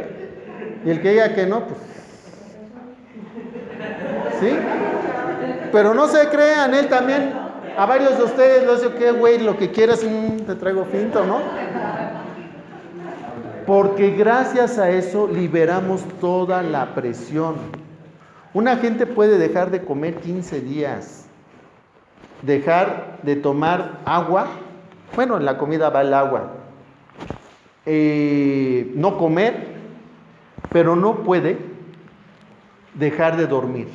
Y el que diga que no, pues ¿sí? Pero no se crean, él también, a varios de ustedes les dice, ¿qué, güey? Lo que quieras, te traigo finto, ¿no? Porque gracias a eso liberamos toda la presión. Una gente puede dejar de comer 15 días, dejar de tomar agua, bueno, en la comida va el agua, no comer, pero no puede dejar de dormir.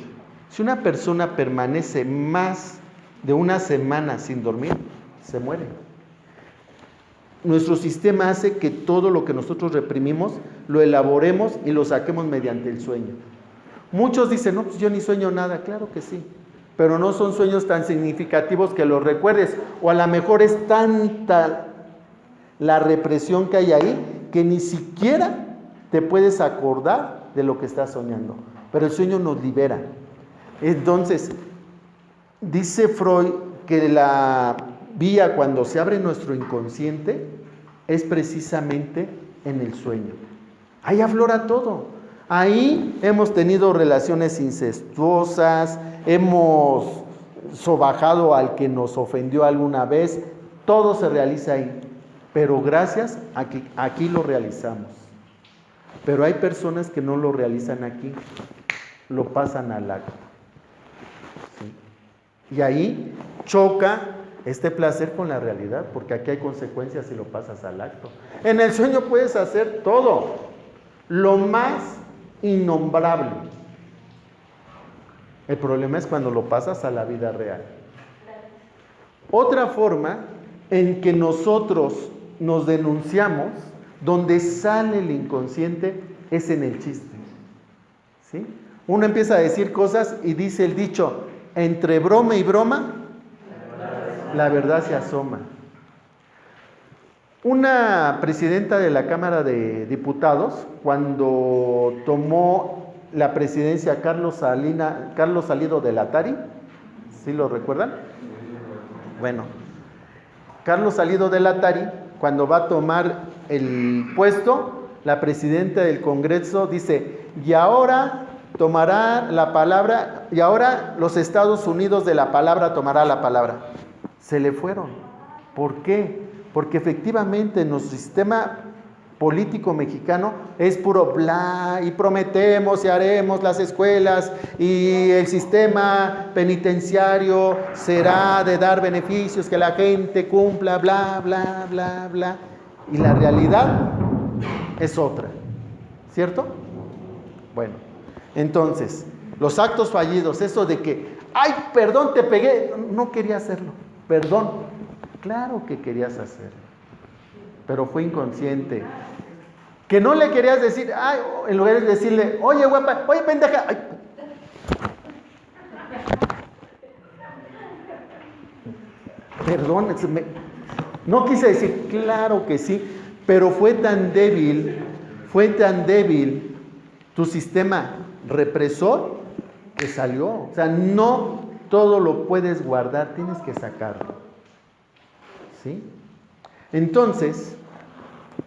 Si una persona permanece más de una semana sin dormir, se muere. Nuestro sistema hace que todo lo que nosotros reprimimos lo elaboremos y lo saquemos mediante el sueño. Muchos dicen, no, pues yo ni sueño nada. Claro que sí, pero no son sueños tan significativos que los recuerdes, o a lo mejor es tanta la represión que hay ahí que ni siquiera te puedes acordar de lo que estás soñando, pero el sueño nos libera. Entonces, dice Freud que la vía cuando se abre nuestro inconsciente es precisamente en el sueño. Ahí aflora todo. Ahí hemos tenido relaciones incestuosas, hemos sobajado al que nos ofendió alguna vez, todo se realiza ahí, pero gracias a que aquí lo realizamos. Pero hay personas que no lo realizan aquí, lo pasan al acto. ¿Sí? Y ahí choca este placer con la realidad, porque aquí hay consecuencias si lo pasas al acto. En el sueño puedes hacer todo, lo más innombrable. El problema es cuando lo pasas a la vida real. Otra forma en que nosotros nos denunciamos, donde sale el inconsciente, es en el chiste. ¿Sí? Uno empieza a decir cosas y dice el dicho, entre broma y broma, la verdad se asoma. Una presidenta de la Cámara de Diputados, cuando tomó la presidencia Carlos Salido de Lastari, ¿sí lo recuerdan? Bueno, Carlos Salido de Lastari, cuando va a tomar el puesto, la presidenta del Congreso dice, y ahora tomará la palabra, y ahora los Estados Unidos de la palabra tomará la palabra. Se le fueron. ¿Por qué? Porque efectivamente nuestro sistema político mexicano es puro bla, y prometemos y haremos las escuelas, y el sistema penitenciario será de dar beneficios, que la gente cumpla, bla, bla, bla, bla. Y la realidad es otra, ¿cierto? Bueno, entonces, los actos fallidos, eso de que, ay, perdón, te pegué, no quería hacerlo, perdón, claro que querías hacerlo, pero fue inconsciente. Que no le querías decir, ay, en lugar de decirle, oye, guapa, oye, pendeja, ay. Perdón, no quise decir, claro que sí, pero fue tan débil tu sistema represor que salió. O sea, no todo lo puedes guardar, tienes que sacarlo. ¿Sí? Entonces,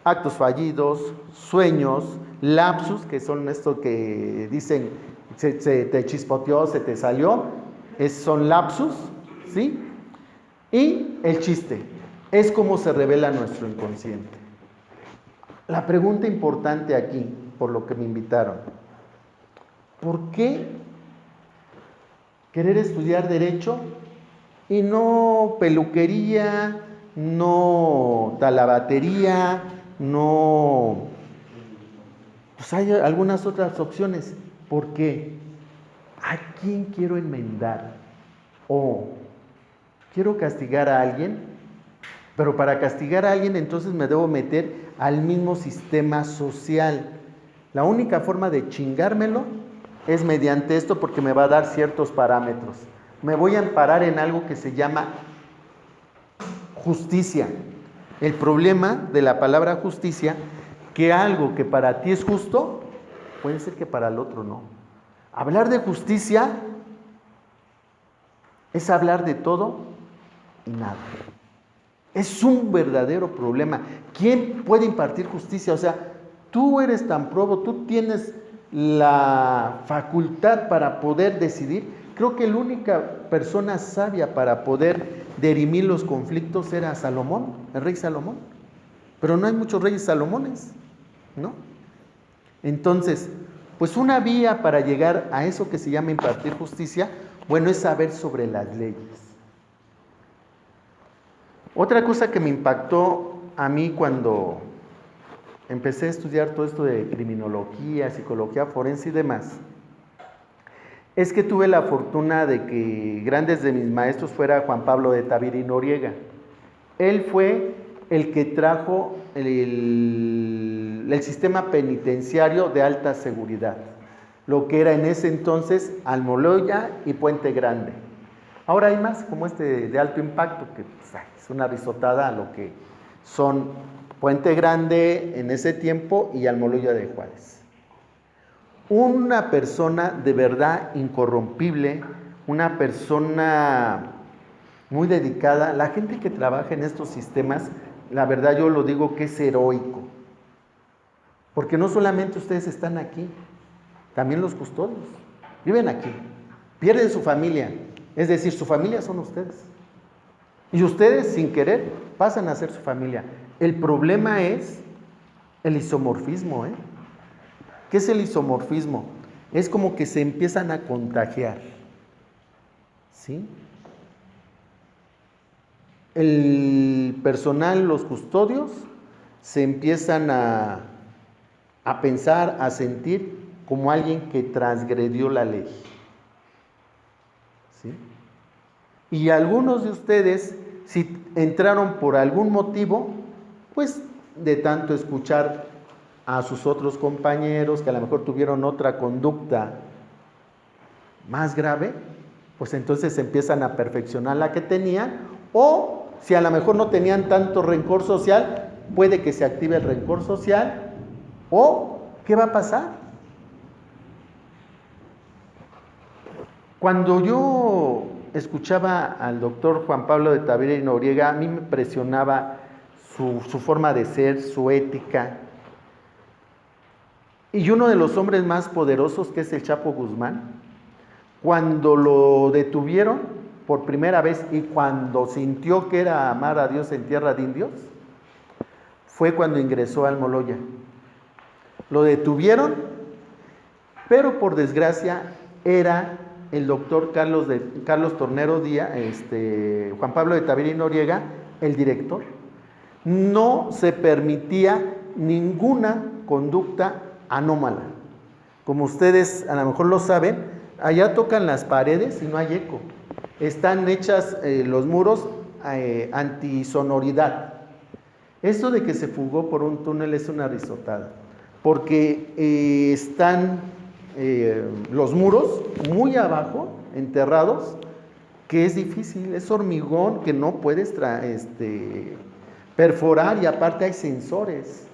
actos fallidos, sueños, lapsus, que son estos que dicen, se te chispoteó, se te salió, son lapsus, ¿sí? Y el chiste, es como se revela nuestro inconsciente. La pregunta importante aquí, por lo que me invitaron, ¿por qué querer estudiar Derecho y no peluquería, no talabatería, no... Pues hay algunas otras opciones? ¿Por qué? ¿A quién quiero enmendar? ¿O quiero castigar a alguien? Pero para castigar a alguien entonces me debo meter al mismo sistema social. La única forma de chingármelo es mediante esto, porque me va a dar ciertos parámetros. me voy a amparar en algo que se llama justicia. El problema de la palabra justicia, que algo que para ti es justo, puede ser que para el otro no. Hablar de justicia es hablar de todo y nada. Es un verdadero problema. ¿Quién puede impartir justicia? O sea, tú eres tan probo, tú tienes la facultad para poder decidir. Creo que la única persona sabia para poder dirimir los conflictos era Salomón, el rey Salomón. Pero no hay muchos reyes Salomones, ¿no? Entonces, pues una vía para llegar a eso que se llama impartir justicia, bueno, es saber sobre las leyes. Otra cosa que me impactó a mí cuando empecé a estudiar todo esto de criminología, psicología forense y demás, es que tuve la fortuna de que grandes de mis maestros fuera Juan Pablo de Tavira y Noriega. Él fue el que trajo el sistema penitenciario de alta seguridad, lo que era en ese entonces Almoloya y Puente Grande. Ahora hay más como de alto impacto, que pues, es una risotada a lo que son Puente Grande en ese tiempo y Almoloya de Juárez. Una persona de verdad incorrompible, una persona muy dedicada. La gente que trabaja en estos sistemas, la verdad yo lo digo que es heroico. Porque no solamente ustedes están aquí, también los custodios viven aquí, pierden su familia, es decir, su familia son ustedes. Y ustedes sin querer pasan a ser su familia. El problema es el isomorfismo, ¿eh? ¿Qué es el isomorfismo? Es como que se empiezan a contagiar, ¿sí? El personal, los custodios, se empiezan a pensar, a sentir como alguien que transgredió la ley, ¿sí? Y algunos de ustedes, si entraron por algún motivo, pues de tanto escuchar a sus otros compañeros que a lo mejor tuvieron otra conducta más grave, pues entonces empiezan a perfeccionar la que tenían, o si a lo mejor no tenían tanto rencor social, puede que se active el rencor social, o ¿qué va a pasar? Cuando yo escuchaba al doctor Juan Pablo de Tavira y Noriega, a mí me impresionaba su forma de ser, su ética. Y uno de los hombres más poderosos, que es el Chapo Guzmán, cuando lo detuvieron por primera vez y cuando sintió que era amar a Dios en tierra de indios, fue cuando ingresó al Almoloya. Lo detuvieron, pero por desgracia era el doctor Carlos Tornero Díaz, Juan Pablo de Tavira y Noriega, el director. No se permitía ninguna conducta anómala. Como ustedes a lo mejor lo saben, allá tocan las paredes y no hay eco. Están hechas los muros antisonoridad. Esto de que se fugó por un túnel es una risotada, porque están los muros muy abajo, enterrados, que es difícil, es hormigón que no puedes perforar, y aparte hay sensores.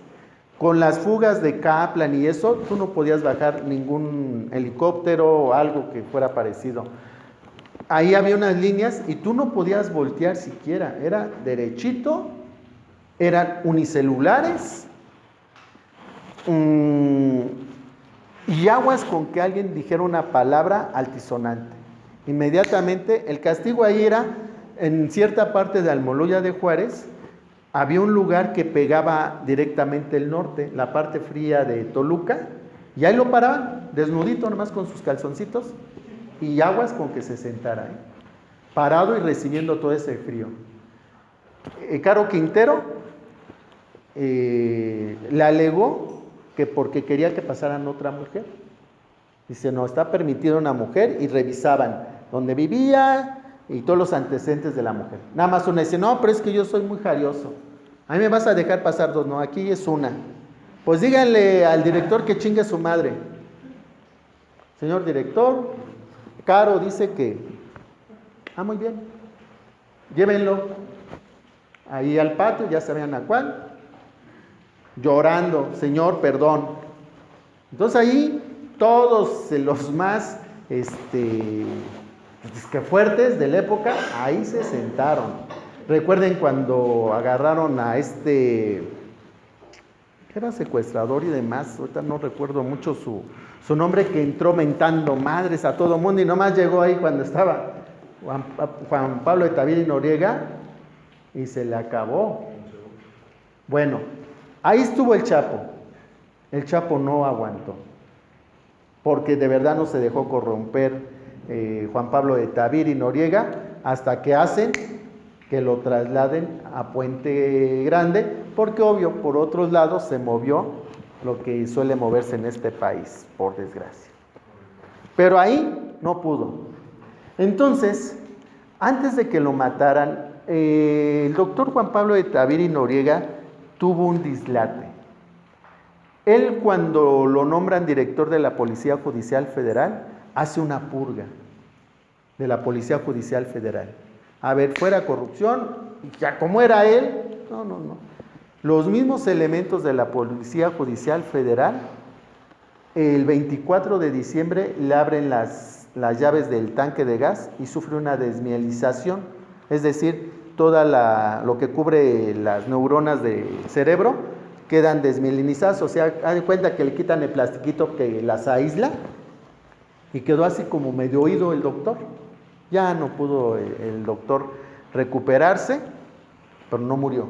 Con las fugas de Kaplan y eso, tú no podías bajar ningún helicóptero o algo que fuera parecido. Ahí había unas líneas y tú no podías voltear siquiera, era derechito, eran unicelulares, y aguas con que alguien dijera una palabra altisonante. Inmediatamente, el castigo ahí era, en cierta parte de Almoloya de Juárez, había un lugar que pegaba directamente el norte, la parte fría de Toluca, y ahí lo paraban, desnudito nomás con sus calzoncitos, y aguas con que se sentara, parado y recibiendo todo ese frío. Caro Quintero le alegó que porque quería que pasaran otra mujer. Dice, no, está permitida una mujer, y revisaban dónde vivía y todos los antecedentes de la mujer. Nada más una dice, no, pero es que yo soy muy jarioso, a mí me vas a dejar pasar dos. No, aquí es una. Pues díganle al director que chingue a su madre. Señor director, Caro dice que Ah, muy bien. Llévenlo ahí al patio, ya sabían a cuál. Llorando, Señor, perdón. Entonces ahí todos los más que fuertes de la época, ahí se sentaron. Recuerden cuando agarraron a que era secuestrador y demás, ahorita no recuerdo mucho su nombre, que entró mentando madres a todo mundo y nomás llegó ahí cuando estaba Juan Pablo de Tavira y Noriega y se le acabó. Bueno, ahí estuvo el Chapo. El Chapo no aguantó, porque de verdad no se dejó corromper Juan Pablo de Tavira y Noriega hasta que hacen que lo trasladen a Puente Grande, porque obvio, por otros lados se movió lo que suele moverse en este país, por desgracia. Pero ahí no pudo. Entonces, antes de que lo mataran, el doctor Juan Pablo de Tavira y Noriega tuvo un dislate. Él, cuando lo nombran director de la Policía Judicial Federal, hace una purga de la Policía Judicial Federal. A ver, fuera corrupción, ya como era él, no. Los mismos elementos de la Policía Judicial Federal, el 24 de diciembre le abren las llaves del tanque de gas y sufre una desmielización, es decir, lo que cubre las neuronas del cerebro quedan desmielinizadas, o sea, haz de cuenta que le quitan el plastiquito que las aísla y quedó así como medio oído el doctor. Ya no pudo el doctor recuperarse, pero no murió.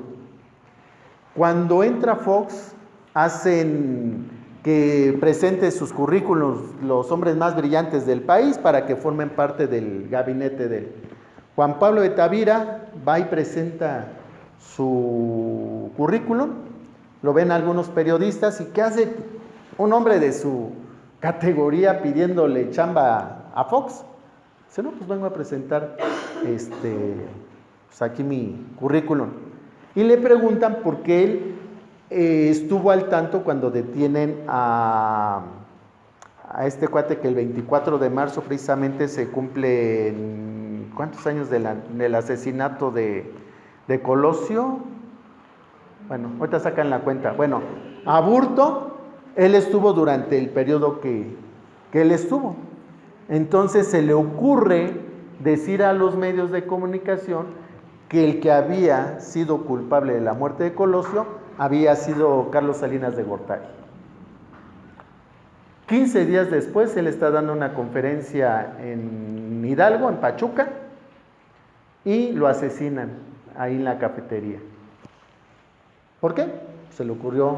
Cuando entra Fox, hacen que presente sus currículos los hombres más brillantes del país para que formen parte del gabinete de él. Juan Pablo de Tavira va y presenta su currículum, lo ven algunos periodistas, y ¿qué hace un hombre de su categoría pidiéndole chamba a Fox? Dice, no, pues vengo a presentar pues aquí mi currículum. Y le preguntan por qué él estuvo al tanto cuando detienen a este cuate, que el 24 de marzo precisamente se cumplen, ¿cuántos años del asesinato de Colosio? Bueno, ahorita sacan la cuenta. Bueno, Aburto, él estuvo durante el periodo que él estuvo. Entonces se le ocurre decir a los medios de comunicación que el que había sido culpable de la muerte de Colosio había sido Carlos Salinas de Gortari. 15 días después, él está dando una conferencia en Hidalgo, en Pachuca, y lo asesinan ahí en la cafetería. ¿Por qué? Se le ocurrió,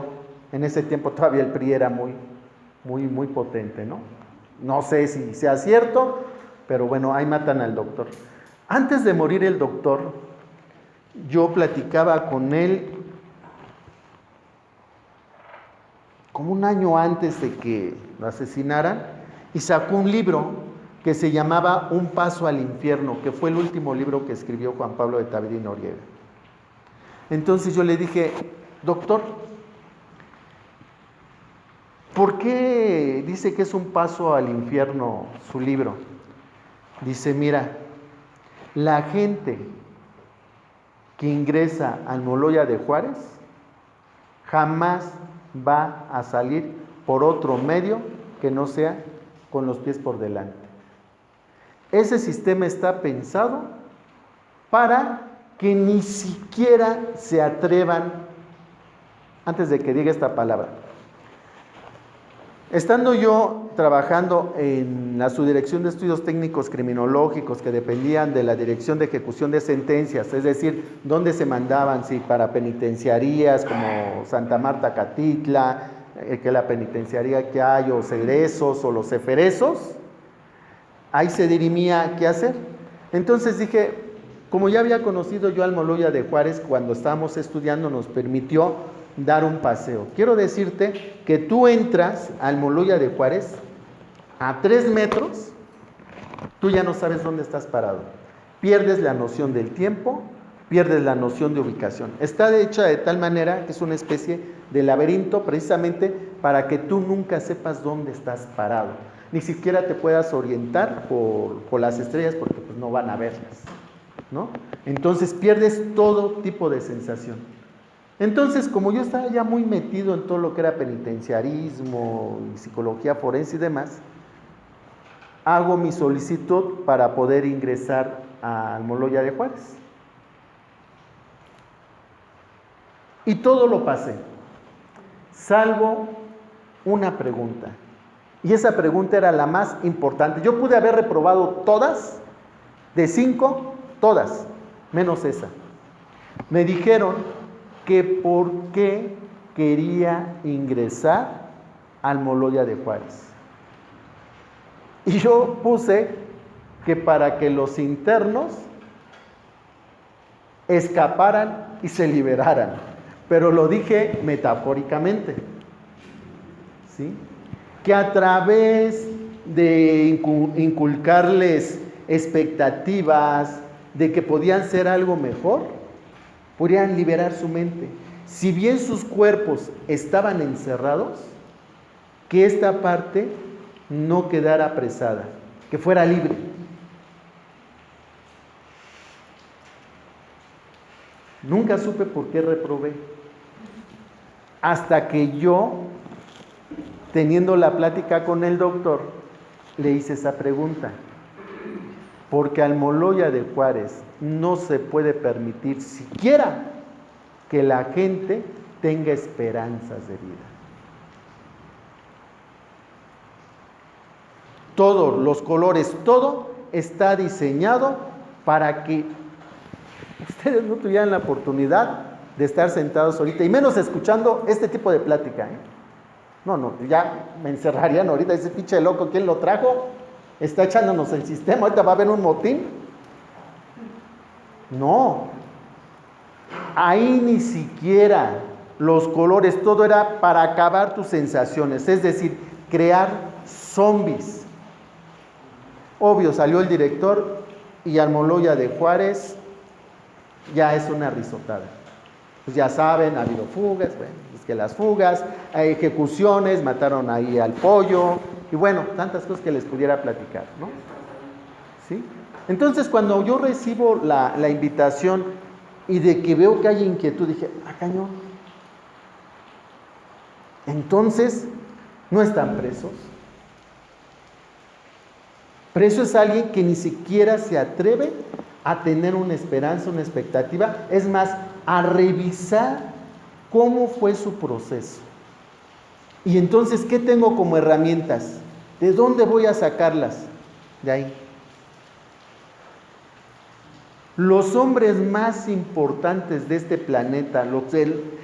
en ese tiempo todavía el PRI era muy potente, ¿no? No sé si sea cierto, pero bueno, ahí matan al doctor. Antes de morir el doctor, yo platicaba con él como un año antes de que lo asesinaran, y sacó un libro que se llamaba Un paso al infierno, que fue el último libro que escribió Juan Pablo de Tavira y Noriega. Entonces yo le dije, doctor, ¿por qué dice que es un paso al infierno su libro? Dice, mira, la gente que ingresa al Moloya de Juárez jamás va a salir por otro medio que no sea con los pies por delante. Ese sistema está pensado para que ni siquiera se atrevan, antes de que diga esta palabra. Estando yo trabajando en la Subdirección de Estudios Técnicos Criminológicos, que dependían de la Dirección de Ejecución de Sentencias, es decir, donde se mandaban, sí, para penitenciarías como Santa Marta, Catitla, que la penitenciaría que hay, o Ceresos, o los Ceferesos, ahí se dirimía qué hacer. Entonces dije, como ya había conocido yo al Moloya de Juárez cuando estábamos estudiando, nos permitió dar un paseo. Quiero decirte que tú entras al Moloya de Juárez a 3 metros, tú ya no sabes dónde estás parado. Pierdes la noción del tiempo, pierdes la noción de ubicación. Está hecha de tal manera que es una especie de laberinto precisamente para que tú nunca sepas dónde estás parado. ni siquiera te puedas orientar por las estrellas porque pues, no van a verlas, ¿no? Entonces pierdes todo tipo de sensación. Entonces, como yo estaba ya muy metido en todo lo que era penitenciarismo y psicología forense y demás, hago mi solicitud para poder ingresar a Almoloya de Juárez. Y todo lo pasé, salvo una pregunta. Y esa pregunta era la más importante. Yo pude haber reprobado todas, de 5, todas, menos esa. Me dijeron que por qué quería ingresar al Almoloya de Juárez. Y yo puse que para que los internos escaparan y se liberaran, pero lo dije metafóricamente, ¿sí? Que a través de inculcarles expectativas de que podían ser algo mejor, podrían liberar su mente. Si bien sus cuerpos estaban encerrados, que esta parte no quedara apresada, que fuera libre. Nunca supe por qué reprobé. Hasta que yo, teniendo la plática con el doctor, le hice esa pregunta. Porque Almoloya de Juárez no se puede permitir siquiera que la gente tenga esperanzas de vida. Todos los colores, todo está diseñado para que ustedes no tuvieran la oportunidad de estar sentados ahorita, y menos escuchando este tipo de plática, ¿eh? No, ya me encerrarían ahorita, ese pinche loco, ¿quién lo trajo? Está echándonos el sistema, ahorita va a haber un motín. No, ahí ni siquiera los colores, todo era para acabar tus sensaciones, es decir, crear zombies. Obvio, salió el director y Almoloya de Juárez ya es una risotada. Pues ya saben, ha habido fugas, bueno, es que las fugas, hay ejecuciones, mataron ahí al pollo, y bueno, tantas cosas que les pudiera platicar, ¿no? ¿Sí? Entonces, cuando yo recibo la invitación y de que veo que hay inquietud, dije, cañón. Entonces, no están presos. Preso es alguien que ni siquiera se atreve a tener una esperanza, una expectativa, es más, a revisar cómo fue su proceso. Y entonces, ¿qué tengo como herramientas? ¿De dónde voy a sacarlas? De ahí. Los hombres más importantes de este planeta,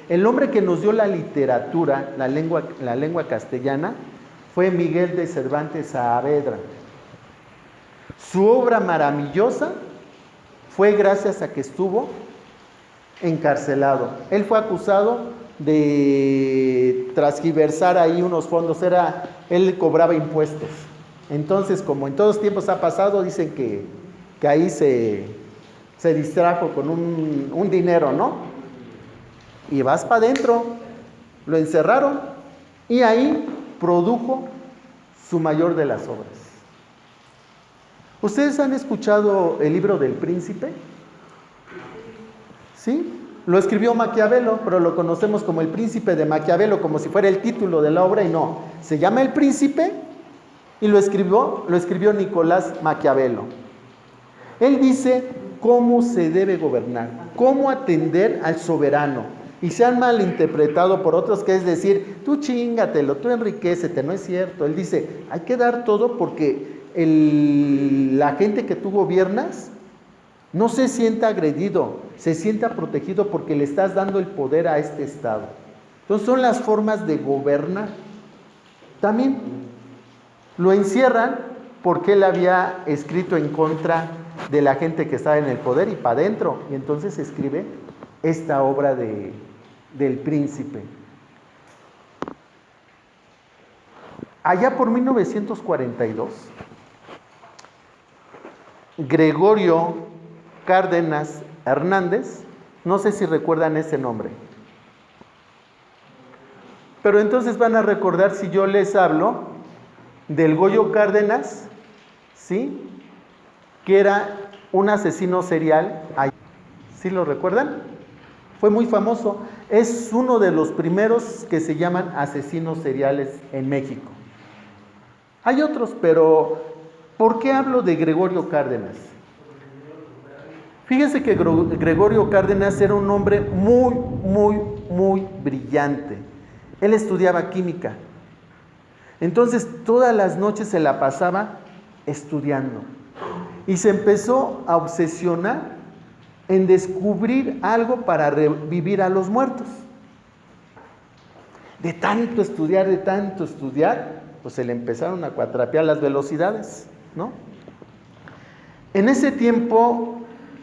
el hombre que nos dio la literatura, la lengua castellana, fue Miguel de Cervantes Saavedra. Su obra maravillosa fue gracias a que estuvo encarcelado. Él fue acusado de transgiversar ahí unos fondos, él cobraba impuestos. Entonces, como en todos tiempos ha pasado, dicen que ahí se distrajo con un dinero, ¿no? Y vas para adentro, lo encerraron y ahí produjo su mayor de las obras. ¿Ustedes han escuchado el libro del Príncipe? ¿Sí? Lo escribió Maquiavelo, pero lo conocemos como El Príncipe de Maquiavelo, como si fuera el título de la obra, y no. Se llama El Príncipe y lo escribió Nicolás Maquiavelo. Él dice cómo se debe gobernar, cómo atender al soberano. Y se han malinterpretado por otros, que es decir, tú chingatelo, tú enriquécete, no es cierto. Él dice, hay que dar todo porque la gente que tú gobiernas no se sienta agredido, se sienta protegido porque le estás dando el poder a este Estado. Entonces son las formas de gobernar. También lo encierran porque él había escrito en contra de la gente que estaba en el poder y para adentro. Y entonces escribe esta obra del Príncipe. Allá por 1942, Gregorio Cárdenas Hernández, no sé si recuerdan ese nombre, pero entonces van a recordar si yo les hablo del Goyo Cárdenas, ¿sí? Que era un asesino serial. ¿Sí lo recuerdan? Fue muy famoso. Es uno de los primeros que se llaman asesinos seriales en México. Hay otros, pero ¿por qué hablo de Gregorio Cárdenas? Fíjense que Gregorio Cárdenas era un hombre muy brillante. Él estudiaba química. Entonces, todas las noches se la pasaba estudiando. Y se empezó a obsesionar en descubrir algo para revivir a los muertos. De tanto estudiar, pues se le empezaron a cuatrapear las velocidades, ¿no? En ese tiempo,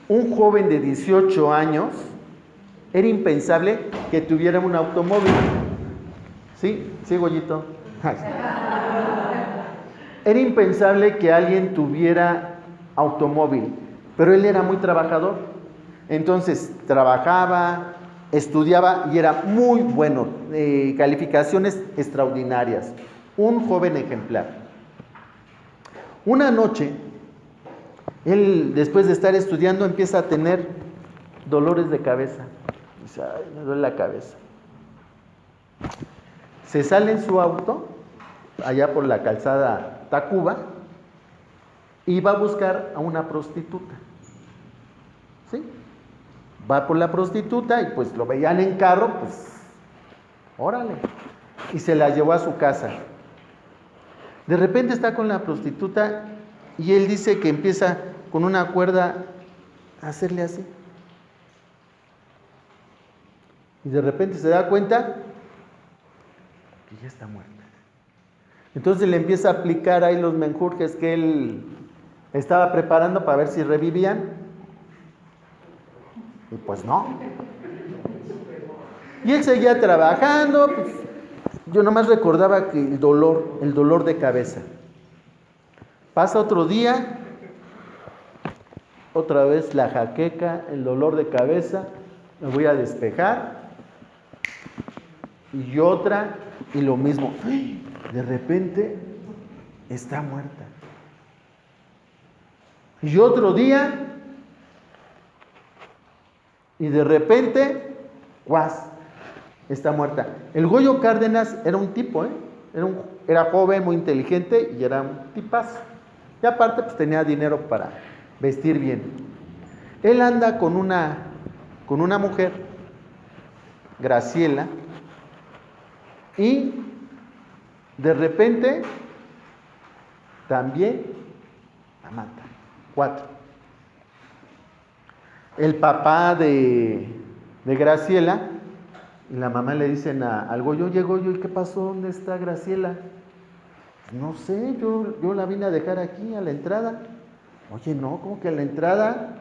un joven de 18 años, era impensable que tuviera un automóvil. ¿Sí? ¿Sí, Goyito? Era impensable que alguien tuviera automóvil, pero él era muy trabajador. Entonces, trabajaba, estudiaba y era muy bueno, calificaciones extraordinarias. Un joven ejemplar. Una noche, él, después de estar estudiando, empieza a tener dolores de cabeza. Dice, ay, me duele la cabeza. Se sale en su auto, allá por la calzada Tacuba, y va a buscar a una prostituta. ¿Sí? Va por la prostituta y pues lo veían en carro, pues, órale. Y se la llevó a su casa. De repente está con la prostituta y él dice que empieza con una cuerda a hacerle así. Y de repente se da cuenta que ya está muerta. Entonces le empieza a aplicar ahí los menjurjes que él estaba preparando para ver si revivían. Y pues no. Y él seguía trabajando. Pues, yo nomás recordaba que el dolor de cabeza. Pasa otro día, otra vez la jaqueca, el dolor de cabeza, me voy a despejar. Y otra, y lo mismo. De repente, está muerta. Y otro día, y de repente, ¡guas! Está muerta. El Goyo Cárdenas era un tipo, era joven, muy inteligente y era un tipazo. Y aparte, pues tenía dinero para vestir bien. Él anda con una mujer, Graciela, y de repente también la mata. 4. El papá de Graciela y la mamá le dicen al Goyo, oye Goyo, ¿y qué pasó? ¿Dónde está Graciela? No sé, yo la vine a dejar aquí a la entrada. Oye, no, ¿cómo que a la entrada?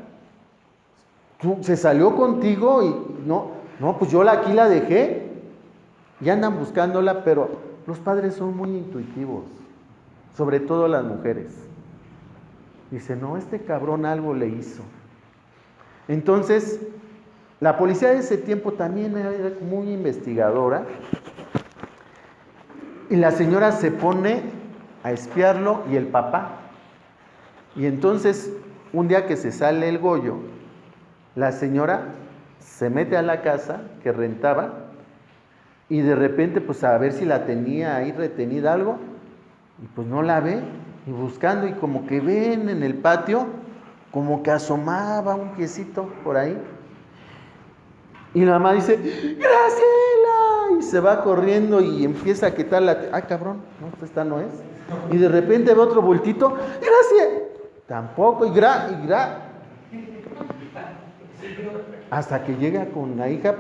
¿Se salió contigo? Y no, pues yo aquí la dejé. Y andan buscándola, pero los padres son muy intuitivos, sobre todo las mujeres. Dice, no, este cabrón algo le hizo. Entonces, la policía de ese tiempo también era muy investigadora. Y la señora se pone a espiarlo y el papá. Y entonces, un día que se sale el Goyo, la señora se mete a la casa que rentaba y de repente, pues a ver si la tenía ahí retenida algo, y pues no la ve, y buscando, y como que ven en el patio, como que asomaba un piecito por ahí. Y la mamá dice, ¡Graciela! Y se va corriendo y empieza a quitar ¡ay, cabrón! No, esta no es. Y de repente ve otro bultito, ¡Graciela! Tampoco, y hasta que llega con la hija,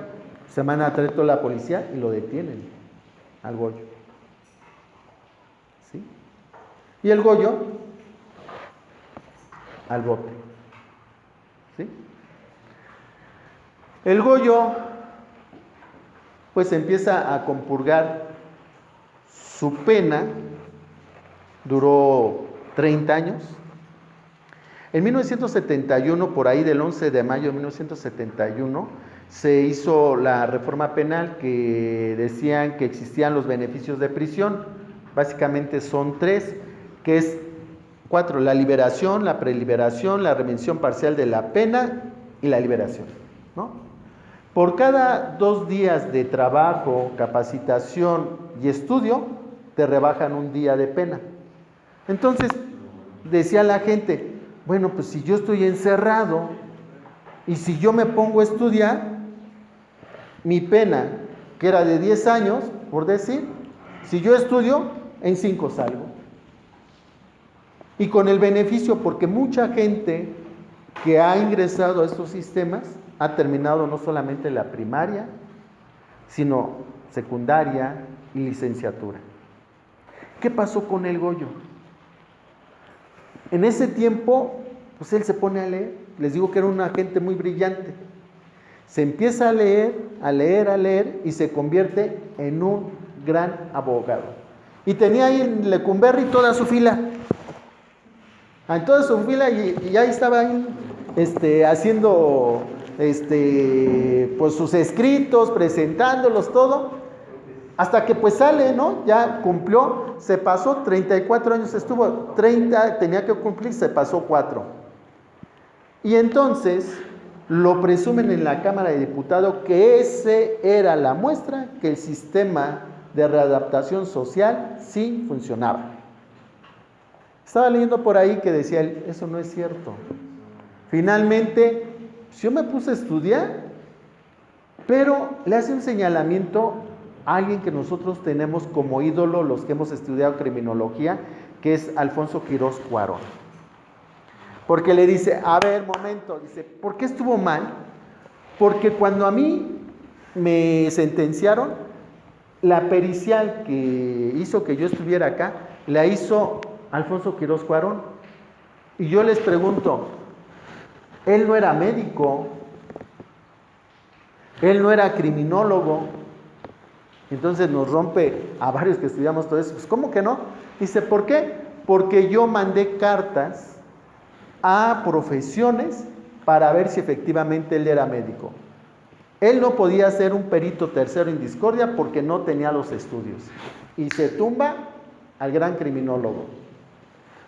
se manda a traer toda la policía y lo detienen al Goyo. ¿Sí? Y el Goyo al bote. ¿Sí? El Goyo pues empieza a compurgar su pena, duró 30 años. En 1971, por ahí del 11 de mayo de 1971, se hizo la reforma penal que decían que existían los beneficios de prisión. básicamente son 3, que es 4, la liberación, la preliberación, la remensión parcial de la pena y la liberación, ¿no? Por cada 2 días de trabajo, capacitación y estudio, te rebajan 1 día de pena. Entonces, decía la gente, bueno, pues si yo estoy encerrado y si yo me pongo a estudiar, mi pena, que era de 10 años, por decir, si yo estudio, en 5 salgo. Y con el beneficio, porque mucha gente que ha ingresado a estos sistemas ha terminado no solamente la primaria, sino secundaria y licenciatura. ¿Qué pasó con el Goyo? En ese tiempo, pues él se pone a leer. Les digo que era una gente muy brillante. Se empieza a leer y se convierte en un gran abogado. Y tenía ahí en Lecumberri toda su fila. En toda su fila y ahí estaba ahí, haciendo pues sus escritos, presentándolos, todo. Hasta que pues sale, ¿no? Ya cumplió, se pasó 34 años, estuvo 30, tenía que cumplir, se pasó 4. Y entonces lo presumen en la Cámara de Diputados que ese era la muestra que el sistema de readaptación social sí funcionaba. Estaba leyendo por ahí que decía él, eso no es cierto. Finalmente, yo me puse a estudiar, pero le hace un señalamiento a alguien que nosotros tenemos como ídolo, los que hemos estudiado criminología, que es Alfonso Quirós Cuarón. Porque le dice, a ver, momento, dice, ¿por qué estuvo mal? Porque cuando a mí me sentenciaron, la pericial que hizo que yo estuviera acá, la hizo Alfonso Quirós Cuarón. Y yo les pregunto, él no era médico, él no era criminólogo. Entonces nos rompe a varios que estudiamos todo eso. Pues, ¿cómo que no? Dice, ¿por qué? Porque yo mandé cartas a profesiones para ver si efectivamente él era médico. Él no podía ser un perito tercero en discordia porque no tenía los estudios. Y se tumba al gran criminólogo.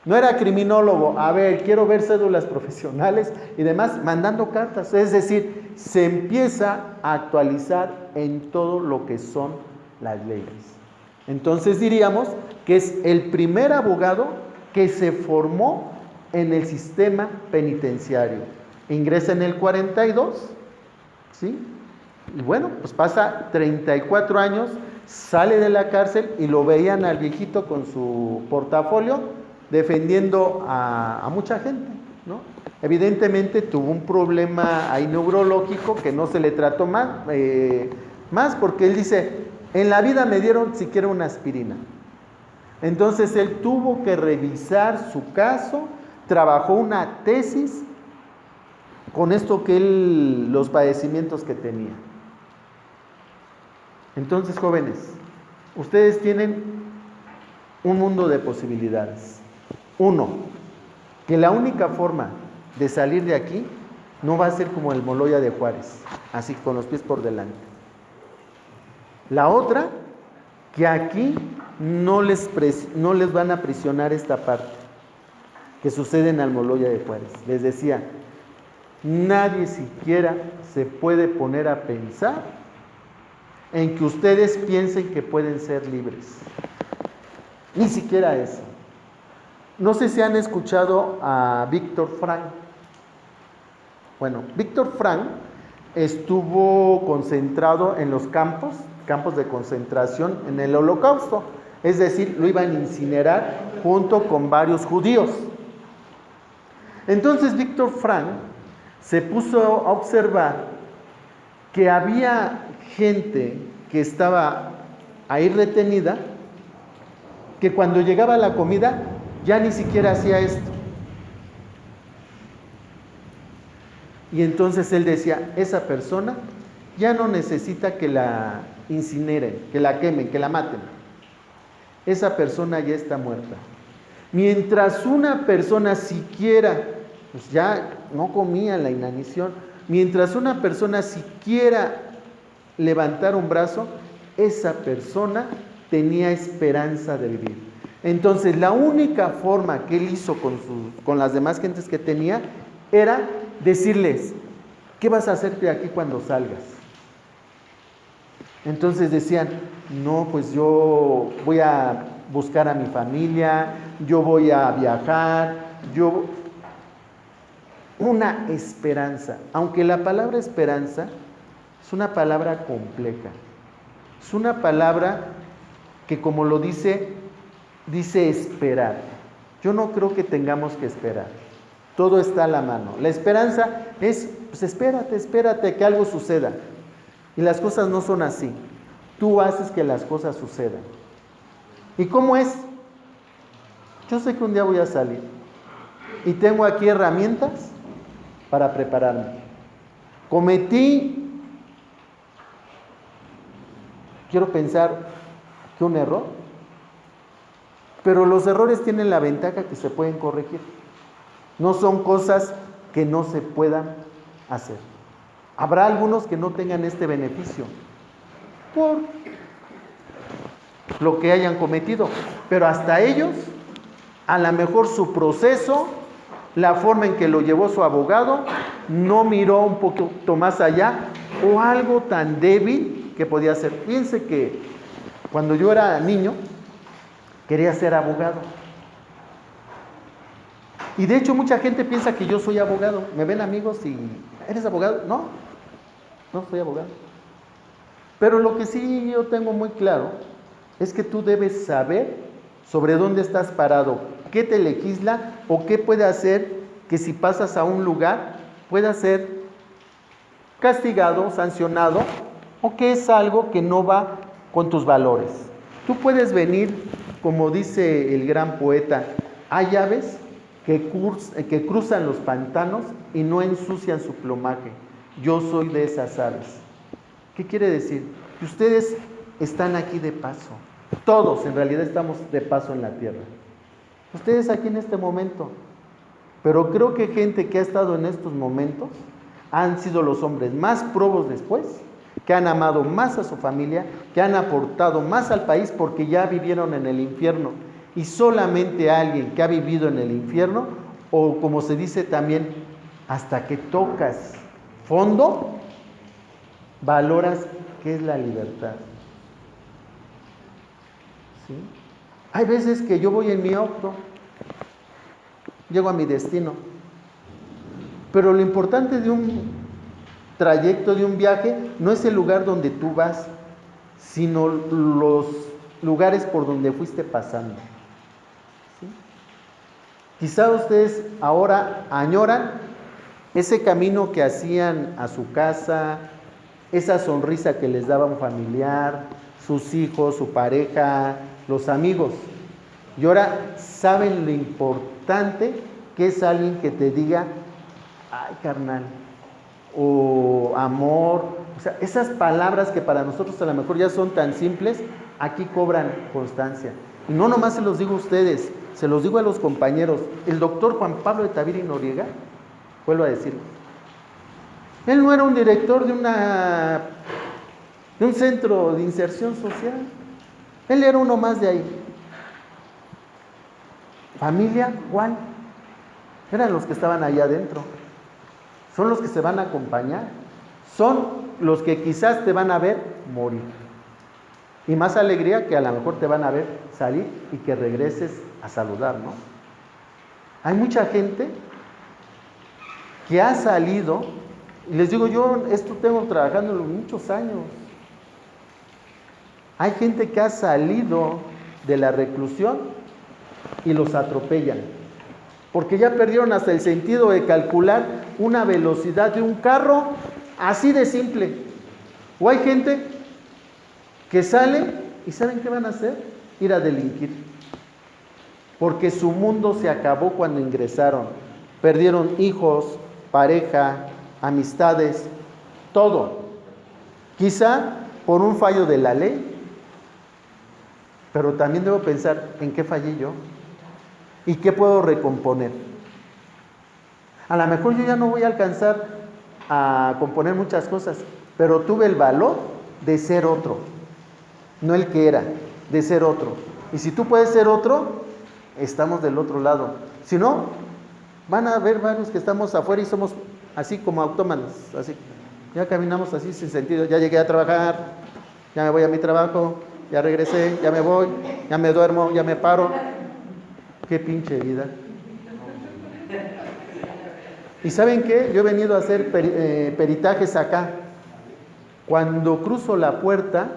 No era criminólogo, a ver, quiero ver cédulas profesionales y demás, mandando cartas. Es decir, se empieza a actualizar en todo lo que son las leyes. Entonces diríamos que es el primer abogado que se formó en el sistema penitenciario. Ingresa en el 42, ¿sí? Y bueno, pues pasa 34 años, sale de la cárcel y lo veían al viejito con su portafolio defendiendo a mucha gente, ¿no? Evidentemente tuvo un problema ahí neurológico que no se le trató más porque él dice, en la vida me dieron siquiera una aspirina. Entonces él tuvo que revisar su caso, trabajó una tesis con esto que los padecimientos que tenía. Entonces, jóvenes, ustedes tienen un mundo de posibilidades. 1, que la única forma de salir de aquí no va a ser como el Moloya de Juárez, así con los pies por delante. La otra, que aquí no les van a aprisionar esta parte que sucede en Almoloya de Juárez. Les decía, nadie siquiera se puede poner a pensar en que ustedes piensen que pueden ser libres. Ni siquiera eso. No sé si han escuchado a Víctor Frank. Bueno, Víctor Frank estuvo concentrado en los campos de concentración en el Holocausto. Es decir, lo iban a incinerar junto con varios judíos. Entonces Víctor Frank se puso a observar que había gente que estaba ahí retenida, que cuando llegaba la comida ya ni siquiera hacía esto. Y entonces él decía, esa persona ya no necesita que la incineren, que la quemen, que la maten. Esa persona ya está muerta. Mientras una persona siquiera, pues ya no comía la inanición, mientras una persona siquiera levantar un brazo, esa persona tenía esperanza de vivir. Entonces, la única forma que él hizo con las demás gentes que tenía era decirles, ¿qué vas a hacer de aquí cuando salgas? Entonces decían, no, pues yo voy a buscar a mi familia, yo voy a viajar, una esperanza. Aunque la palabra esperanza es una palabra compleja, es una palabra que, como lo dice esperar. Yo no creo que tengamos que esperar. Todo está a la mano. La esperanza es, pues espérate que algo suceda. Y las cosas no son así. Tú haces que las cosas sucedan. ¿Y cómo es? Yo sé que un día voy a salir y tengo aquí herramientas para prepararme. Cometí, quiero pensar que un error, pero los errores tienen la ventaja que se pueden corregir. No son cosas que no se puedan hacer. Habrá algunos que no tengan este beneficio por lo que hayan cometido, pero hasta ellos, a lo mejor su proceso, la forma en que lo llevó su abogado, no miró un poquito más allá o algo tan débil que podía ser. Fíjense que cuando yo era niño, quería ser abogado. Y de hecho mucha gente piensa que yo soy abogado. Me ven amigos y, ¿eres abogado? No soy abogado. Pero lo que sí yo tengo muy claro es que tú debes saber sobre dónde estás parado, qué te legisla o qué puede hacer que si pasas a un lugar pueda ser castigado, sancionado, o que es algo que no va con tus valores. Tú puedes venir, como dice el gran poeta, hay aves que cruzan los pantanos y no ensucian su plumaje. Yo soy de esas aves. ¿Qué quiere decir? Que ustedes están aquí de paso. Todos en realidad estamos de paso en la tierra. Ustedes aquí en este momento. Pero creo que gente que ha estado en estos momentos han sido los hombres más probos después, que han amado más a su familia, que han aportado más al país porque ya vivieron en el infierno. Y solamente alguien que ha vivido en el infierno, o como se dice también, hasta que tocas fondo, valoras qué es la libertad. ¿Sí? Hay veces que yo voy en mi auto, llego a mi destino, pero lo importante de un trayecto, de un viaje, no es el lugar donde tú vas, sino los lugares por donde fuiste pasando. ¿Sí? Quizá ustedes ahora añoran ese camino que hacían a su casa, esa sonrisa que les daba un familiar, sus hijos, su pareja, los amigos. Y ahora saben lo importante que es alguien que te diga, ay carnal, o amor. O sea, esas palabras que para nosotros a lo mejor ya son tan simples, aquí cobran constancia. Y no nomás se los digo a ustedes, se los digo a los compañeros. El doctor Juan Pablo de Tavira y Noriega, vuelvo a decirlo, él no era un director de un centro de inserción social. Él era uno más de ahí. Familia, ¿cuál? Eran los que estaban allá adentro. Son los que se van a acompañar. Son los que quizás te van a ver morir. Y más alegría que a lo mejor te van a ver salir y que regreses a saludar, ¿no? Hay mucha gente que ha salido, y les digo, yo esto tengo trabajando muchos años. Hay gente que ha salido de la reclusión y los atropellan, porque ya perdieron hasta el sentido de calcular una velocidad de un carro, así de simple. O hay gente que sale y ¿saben qué van a hacer? Ir a delinquir, porque su mundo se acabó cuando ingresaron. Perdieron hijos, pareja, amistades, todo. Quizá por un fallo de la ley, pero también debo pensar en qué fallé yo y qué puedo recomponer. A lo mejor yo ya no voy a alcanzar a componer muchas cosas, pero tuve el valor de ser otro, no el que era, de ser otro. Y si tú puedes ser otro, estamos del otro lado. Si no, van a haber varios que estamos afuera y somos así como autómatas, así. Ya caminamos así sin sentido. Ya llegué a trabajar, ya me voy a mi trabajo, ya regresé, ya me voy, ya me duermo, ya me paro. Qué pinche vida. ¿Y saben qué? Yo he venido a hacer peritajes acá. Cuando cruzo la puerta,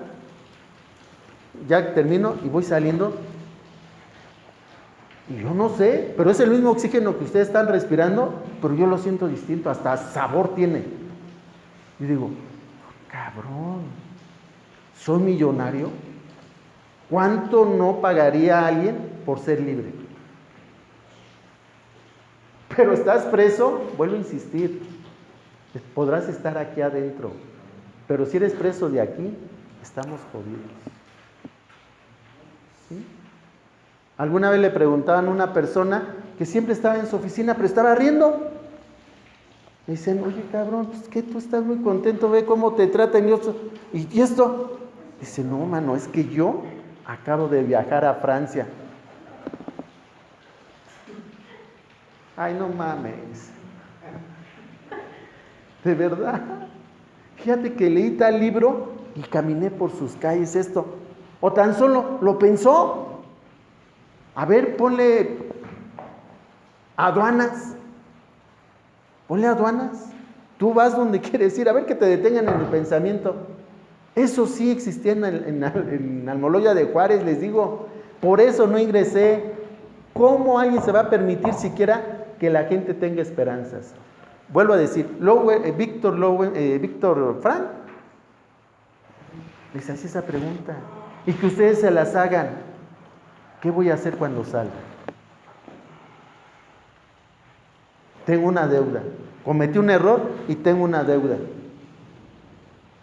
ya termino y voy saliendo. Y yo no sé, pero es el mismo oxígeno que ustedes están respirando, pero yo lo siento distinto, hasta sabor tiene. Y digo, cabrón, ¿soy millonario? ¿Cuánto no pagaría alguien por ser libre? Pero estás preso, vuelvo a insistir, podrás estar aquí adentro, pero si eres preso de aquí, estamos jodidos. ¿Sí? Alguna vez le preguntaban a una persona que siempre estaba en su oficina, pero estaba riendo. Le dicen, oye cabrón, pues que tú estás muy contento, ve cómo te tratan y esto. Dice, no, mano, es que yo acabo de viajar a Francia. Ay, no mames. De verdad. Fíjate que leí tal libro y caminé por sus calles esto. O tan solo lo pensó. A ver, ponle aduanas. Ponle aduanas. Tú vas donde quieres ir. A ver que te detengan en el pensamiento. Eso sí existía en Almoloya de Juárez, les digo. Por eso no ingresé. ¿Cómo alguien se va a permitir siquiera que la gente tenga esperanzas? Vuelvo a decir, Víctor Frank les hace esa pregunta. Y que ustedes se las hagan. ¿Qué voy a hacer cuando salga? Tengo una deuda. Cometí un error y tengo una deuda.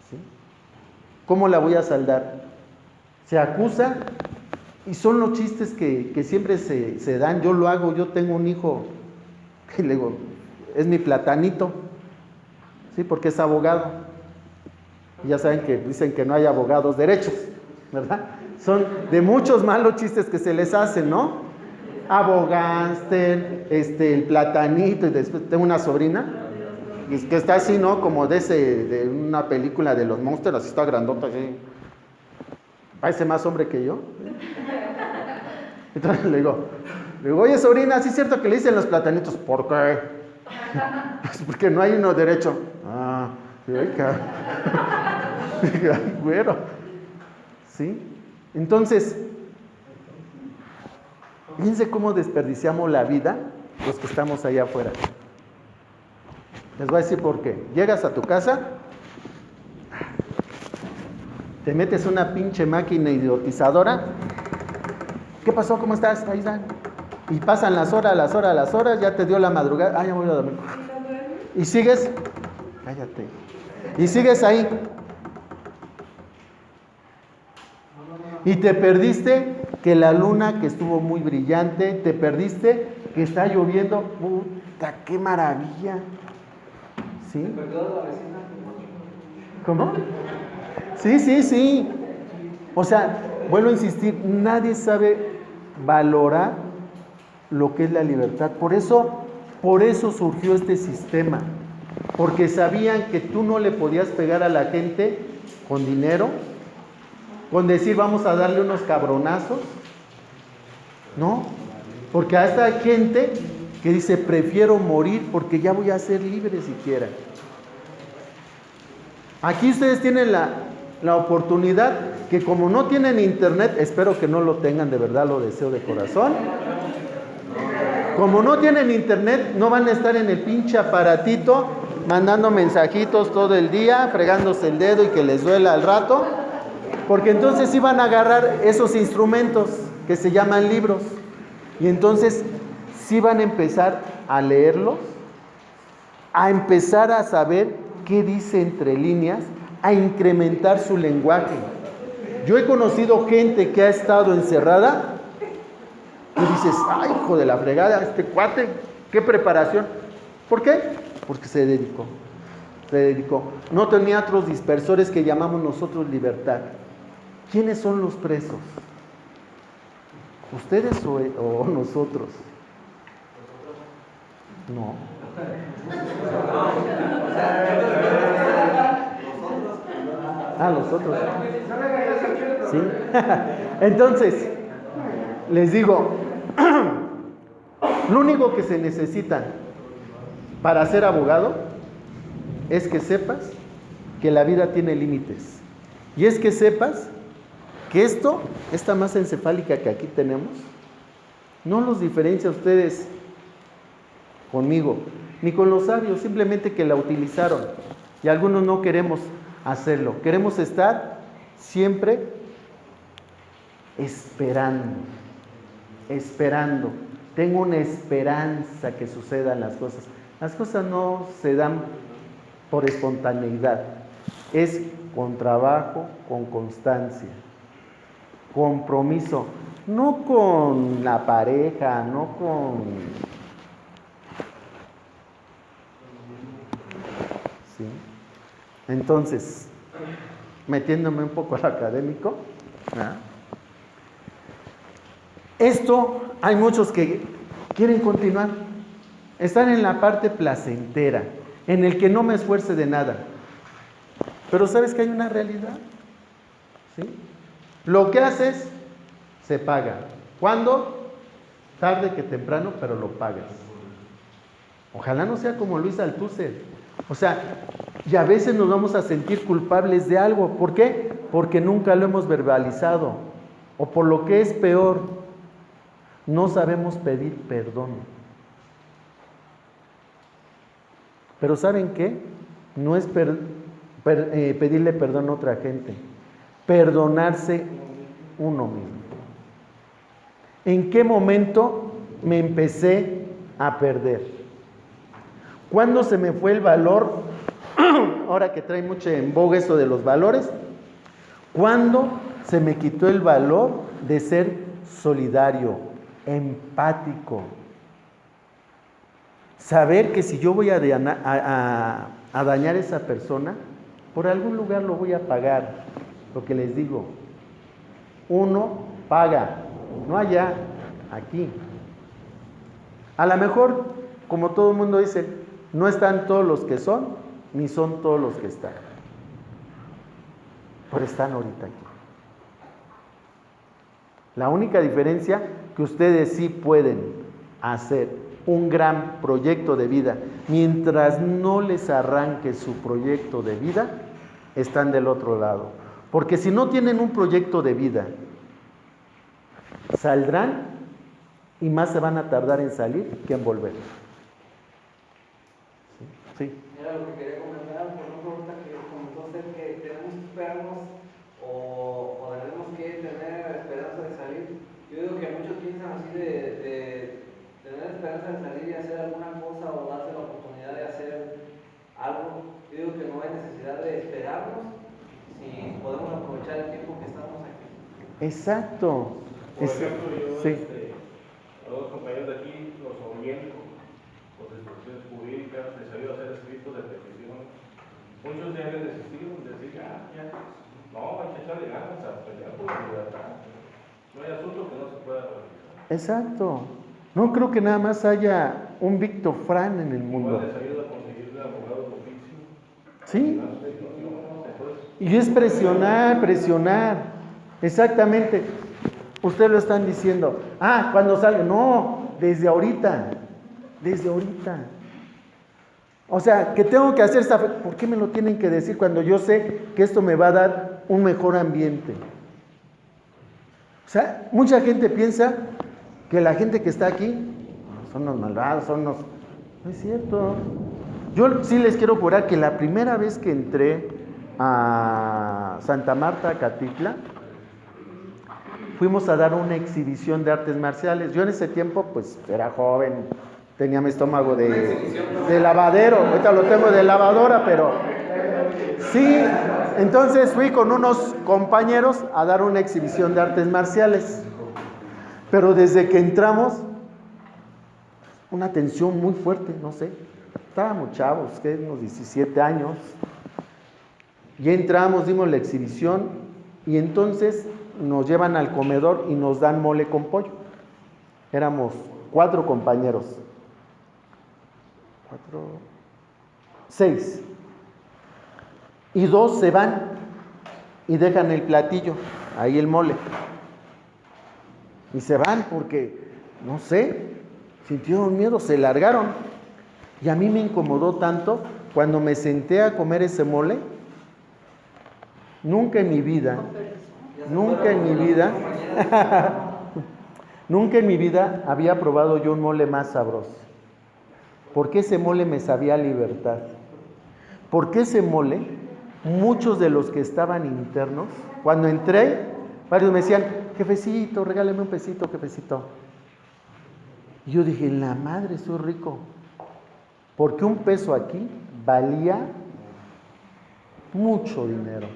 ¿Sí? ¿Cómo la voy a saldar? Se acusa y son los chistes que siempre se dan. Yo lo hago, yo tengo un hijo que le digo, es mi platanito, ¿sí? Porque es abogado. Y ya saben que dicen que no hay abogados derechos, ¿verdad? Son de muchos malos chistes que se les hacen, ¿no? Abogánster, el platanito, y después tengo una sobrina que está así, ¿no? Como de una película de los monstruos, así está grandota, así. Parece más hombre que yo. Entonces le digo, oye sobrina, ¿sí es cierto que le dicen los platanitos? ¿Por qué? Pues porque no hay uno derecho. Ah, ay, güero. ¿Sí? Entonces, fíjense cómo desperdiciamos la vida los que estamos allá afuera. Les voy a decir por qué. Llegas a tu casa, te metes una pinche máquina idiotizadora. ¿Qué pasó? ¿Cómo estás? Ahí está. Y pasan las horas, ya te dio la madrugada. Ah, ya voy a dormir. Y sigues, cállate. Y sigues ahí. Y te perdiste que la luna que estuvo muy brillante, te perdiste que está lloviendo. ¡Puta, qué maravilla! ¿Sí? ¿Cómo? Sí. O sea, vuelvo a insistir, nadie sabe valorar lo que es la libertad. Por eso surgió este sistema. Porque sabían que tú no le podías pegar a la gente con dinero, con decir vamos a darle unos cabronazos. No, porque a esta gente que dice prefiero morir porque ya voy a ser libre siquiera. Aquí ustedes tienen la oportunidad que como no tienen internet, espero que no lo tengan, de verdad lo deseo de corazón. Como no tienen internet, no van a estar en el pinche aparatito mandando mensajitos todo el día, fregándose el dedo y que les duela al rato, porque entonces sí van a agarrar esos instrumentos que se llaman libros y entonces sí van a empezar a leerlos, a empezar a saber qué dice entre líneas, a incrementar su lenguaje. Yo he conocido gente que ha estado encerrada y dices, ay, hijo de la fregada, este cuate, qué preparación. ¿Por qué? Porque se dedicó. No tenía otros dispersores que llamamos nosotros libertad. ¿Quiénes son los presos? ¿Ustedes o nosotros? No. Los otros. Sí. Entonces, les digo, lo único que se necesita para ser abogado es que sepas que la vida tiene límites. Y es que sepas que esta masa encefálica que aquí tenemos, no los diferencia a ustedes conmigo, ni con los sabios, simplemente que la utilizaron. Y algunos no queremos hacerlo. Queremos estar siempre esperando. Tengo una esperanza que sucedan las cosas. Las cosas no se dan por espontaneidad. Es con trabajo, con constancia, compromiso. No con la pareja, no con... ¿Sí? Entonces, metiéndome un poco al académico, ¿verdad? Esto, hay muchos que quieren continuar, están en la parte placentera, en el que no me esfuerce de nada. Pero ¿sabes que hay una realidad? ¿Sí? Lo que haces, se paga. ¿Cuándo? Tarde que temprano, pero lo pagas. Ojalá no sea como Luis Althusser. O sea, y a veces nos vamos a sentir culpables de algo. ¿Por qué? Porque nunca lo hemos verbalizado. O por lo que es peor, no sabemos pedir perdón. Pero ¿saben qué? No es pedirle perdón a otra gente. Perdonarse uno mismo. ¿En qué momento me empecé a perder? ¿Cuándo se me fue el valor? Ahora que trae mucho en boga esto de los valores. ¿Cuándo se me quitó el valor de ser solidario, empático? Saber que si yo voy a dañar a esa persona, por algún lugar lo voy a pagar. Lo que les digo, uno paga, no allá, aquí. A lo mejor, como todo el mundo dice, no están todos los que son, ni son todos los que están. Pero están ahorita aquí. La única diferencia que ustedes sí pueden hacer un gran proyecto de vida, mientras no les arranque su proyecto de vida, están del otro lado. Porque si no tienen un proyecto de vida, saldrán y más se van a tardar en salir que en volver. Sí. Era lo que quería comentar, por ejemplo, ahorita que comentó usted que tenemos que esperarnos o tenemos que tener esperanza de salir. Yo digo que muchos piensan así de tener esperanza de salir y hacer alguna cosa o darse la oportunidad de hacer algo. Yo digo que no hay necesidad de esperarnos si podemos aprovechar el tiempo que estamos aquí. Exacto. Por ejemplo, yo, sí. a los compañeros de aquí los oriento por disposiciones jurídicas, les ayudo a hacer escritos de petición. Muchos ya han desistido de decir, ya, no, hay que echarle ganas a pelear por la libertad. No hay asunto que no se pueda realizar. Exacto. No creo que nada más haya un Víctor Fran en el mundo. Igual les ayuda a conseguirle abogados de oficio. Sí. Y es presionar. Exactamente. Ustedes lo están diciendo. Cuando sale. No, desde ahorita. O sea, que tengo que hacer ¿por qué me lo tienen que decir cuando yo sé que esto me va a dar un mejor ambiente? O sea, mucha gente piensa que la gente que está aquí son los malvados, No es cierto. Yo sí les quiero jurar que la primera vez que entré a Santa Marta, Catitla, fuimos a dar una exhibición de artes marciales. Yo en ese tiempo, pues, era joven, tenía mi estómago de lavadero. Ahorita lo tengo de lavadora, pero... Sí, entonces fui con unos compañeros a dar una exhibición de artes marciales. Pero desde que entramos, una tensión muy fuerte, no sé. Estábamos chavos, unos 17 años. Ya entramos, dimos la exhibición y entonces nos llevan al comedor y nos dan mole con pollo. Éramos 4 compañeros. 6. Y 2 se van y dejan el platillo, ahí el mole. Y se van porque, no sé, sintieron miedo, se largaron. Y a mí me incomodó tanto cuando me senté a comer ese mole. Nunca en mi vida, nunca en mi vida había probado yo un mole más sabroso. Porque ese mole me sabía a libertad. Porque ese mole, muchos de los que estaban internos, cuando entré, varios me decían, jefecito, regálame un pesito, jefecito. Y yo dije, la madre, soy rico. Porque un peso aquí valía mucho dinero.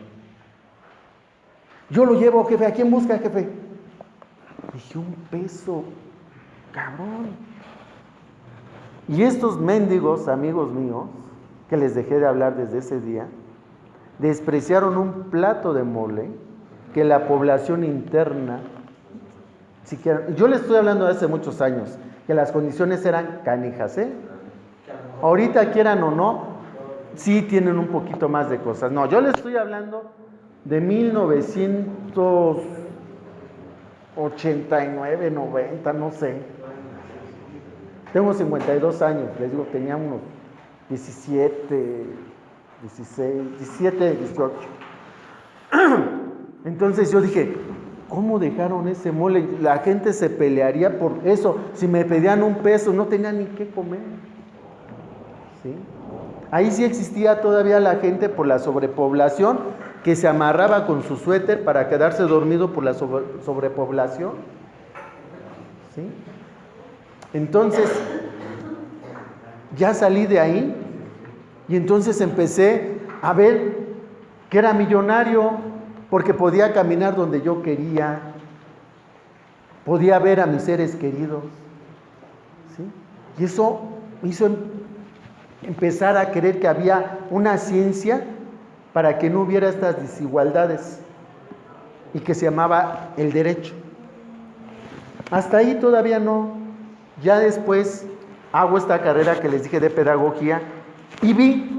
Yo lo llevo, jefe, ¿a quién busca, jefe? Dije, un peso, cabrón. Y estos mendigos, amigos míos, que les dejé de hablar desde ese día, despreciaron un plato de mole que la población interna, siquiera, yo les estoy hablando de hace muchos años, que las condiciones eran canijas, ¿eh? Ahorita quieran o no, sí tienen un poquito más de cosas. No, yo les estoy hablando de 1989, 90, no sé. Tengo 52 años, les digo, tenía unos 17, 16, 17, 18. Entonces yo dije, ¿cómo dejaron ese mole? La gente se pelearía por eso. Si me pedían un peso, no tenía ni qué comer. ¿Sí? Ahí sí existía todavía la gente por la sobrepoblación, que se amarraba con su suéter para quedarse dormido por la sobrepoblación. ¿Sí? Entonces, ya salí de ahí y entonces empecé a ver que era millonario porque podía caminar donde yo quería, podía ver a mis seres queridos. ¿Sí? Y eso me hizo empezar a creer que había una ciencia para que no hubiera estas desigualdades y que se llamaba el derecho. Hasta ahí todavía no. Ya después hago esta carrera que les dije de pedagogía y vi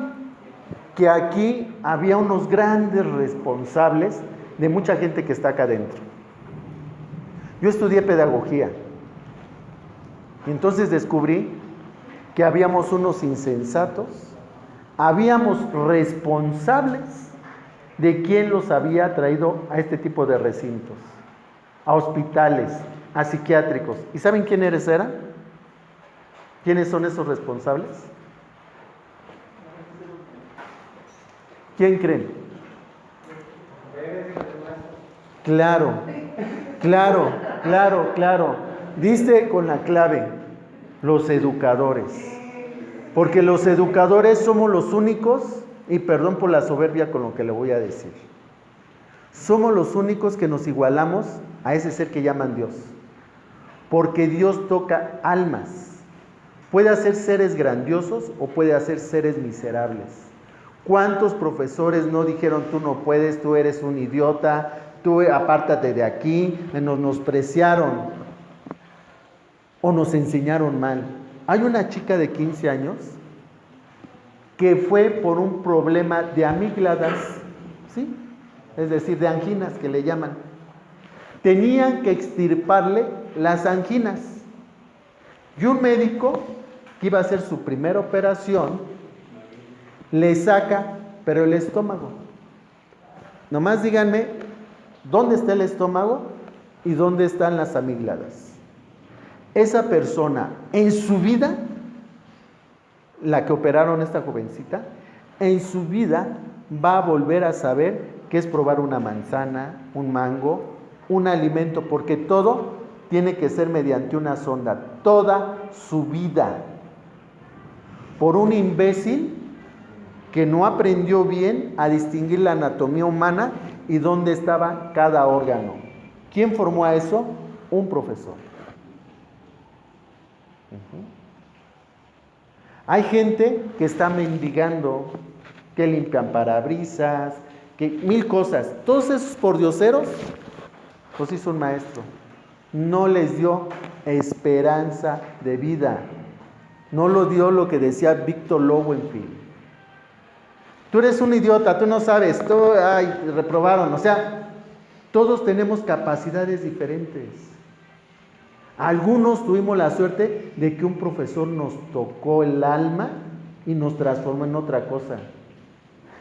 que aquí había unos grandes responsables de mucha gente que está acá adentro. Yo estudié pedagogía y entonces descubrí que habíamos unos insensatos, habíamos responsables de quién los había traído a este tipo de recintos, a hospitales, a psiquiátricos. ¿Y saben quiénes eran? ¿Quiénes son esos responsables? ¿Quién creen? Claro. Diste con la clave, los educadores. Porque los educadores somos los únicos, y perdón por la soberbia con lo que le voy a decir, somos los únicos que nos igualamos a ese ser que llaman Dios. Porque Dios toca almas. Puede hacer seres grandiosos o puede hacer seres miserables. ¿Cuántos profesores no dijeron, tú no puedes, tú eres un idiota, tú apártate de aquí, nos menospreciaron o nos enseñaron mal? Hay una chica de 15 años que fue por un problema de amígdalas, ¿sí? Es decir, de anginas que le llaman. Tenían que extirparle las anginas. Y un médico que iba a hacer su primera operación le saca, pero el estómago. Nomás díganme, ¿dónde está el estómago y dónde están las amígdalas? Esa persona, en su vida, la que operaron esta jovencita, en su vida va a volver a saber qué es probar una manzana, un mango, un alimento, porque todo tiene que ser mediante una sonda, toda su vida. Por un imbécil que no aprendió bien a distinguir la anatomía humana y dónde estaba cada órgano. ¿Quién formó a eso? Un profesor. Hay gente que está mendigando, que limpian parabrisas, que 1000 cosas. Todos esos pordioseros los hizo un maestro. no les dio esperanza de vida. No lo dio lo que decía Víctor Lowenfield. Tú eres un idiota, tú no sabes, reprobaron. O sea, todos tenemos capacidades diferentes. Algunos tuvimos la suerte de que un profesor nos tocó el alma y nos transformó en otra cosa.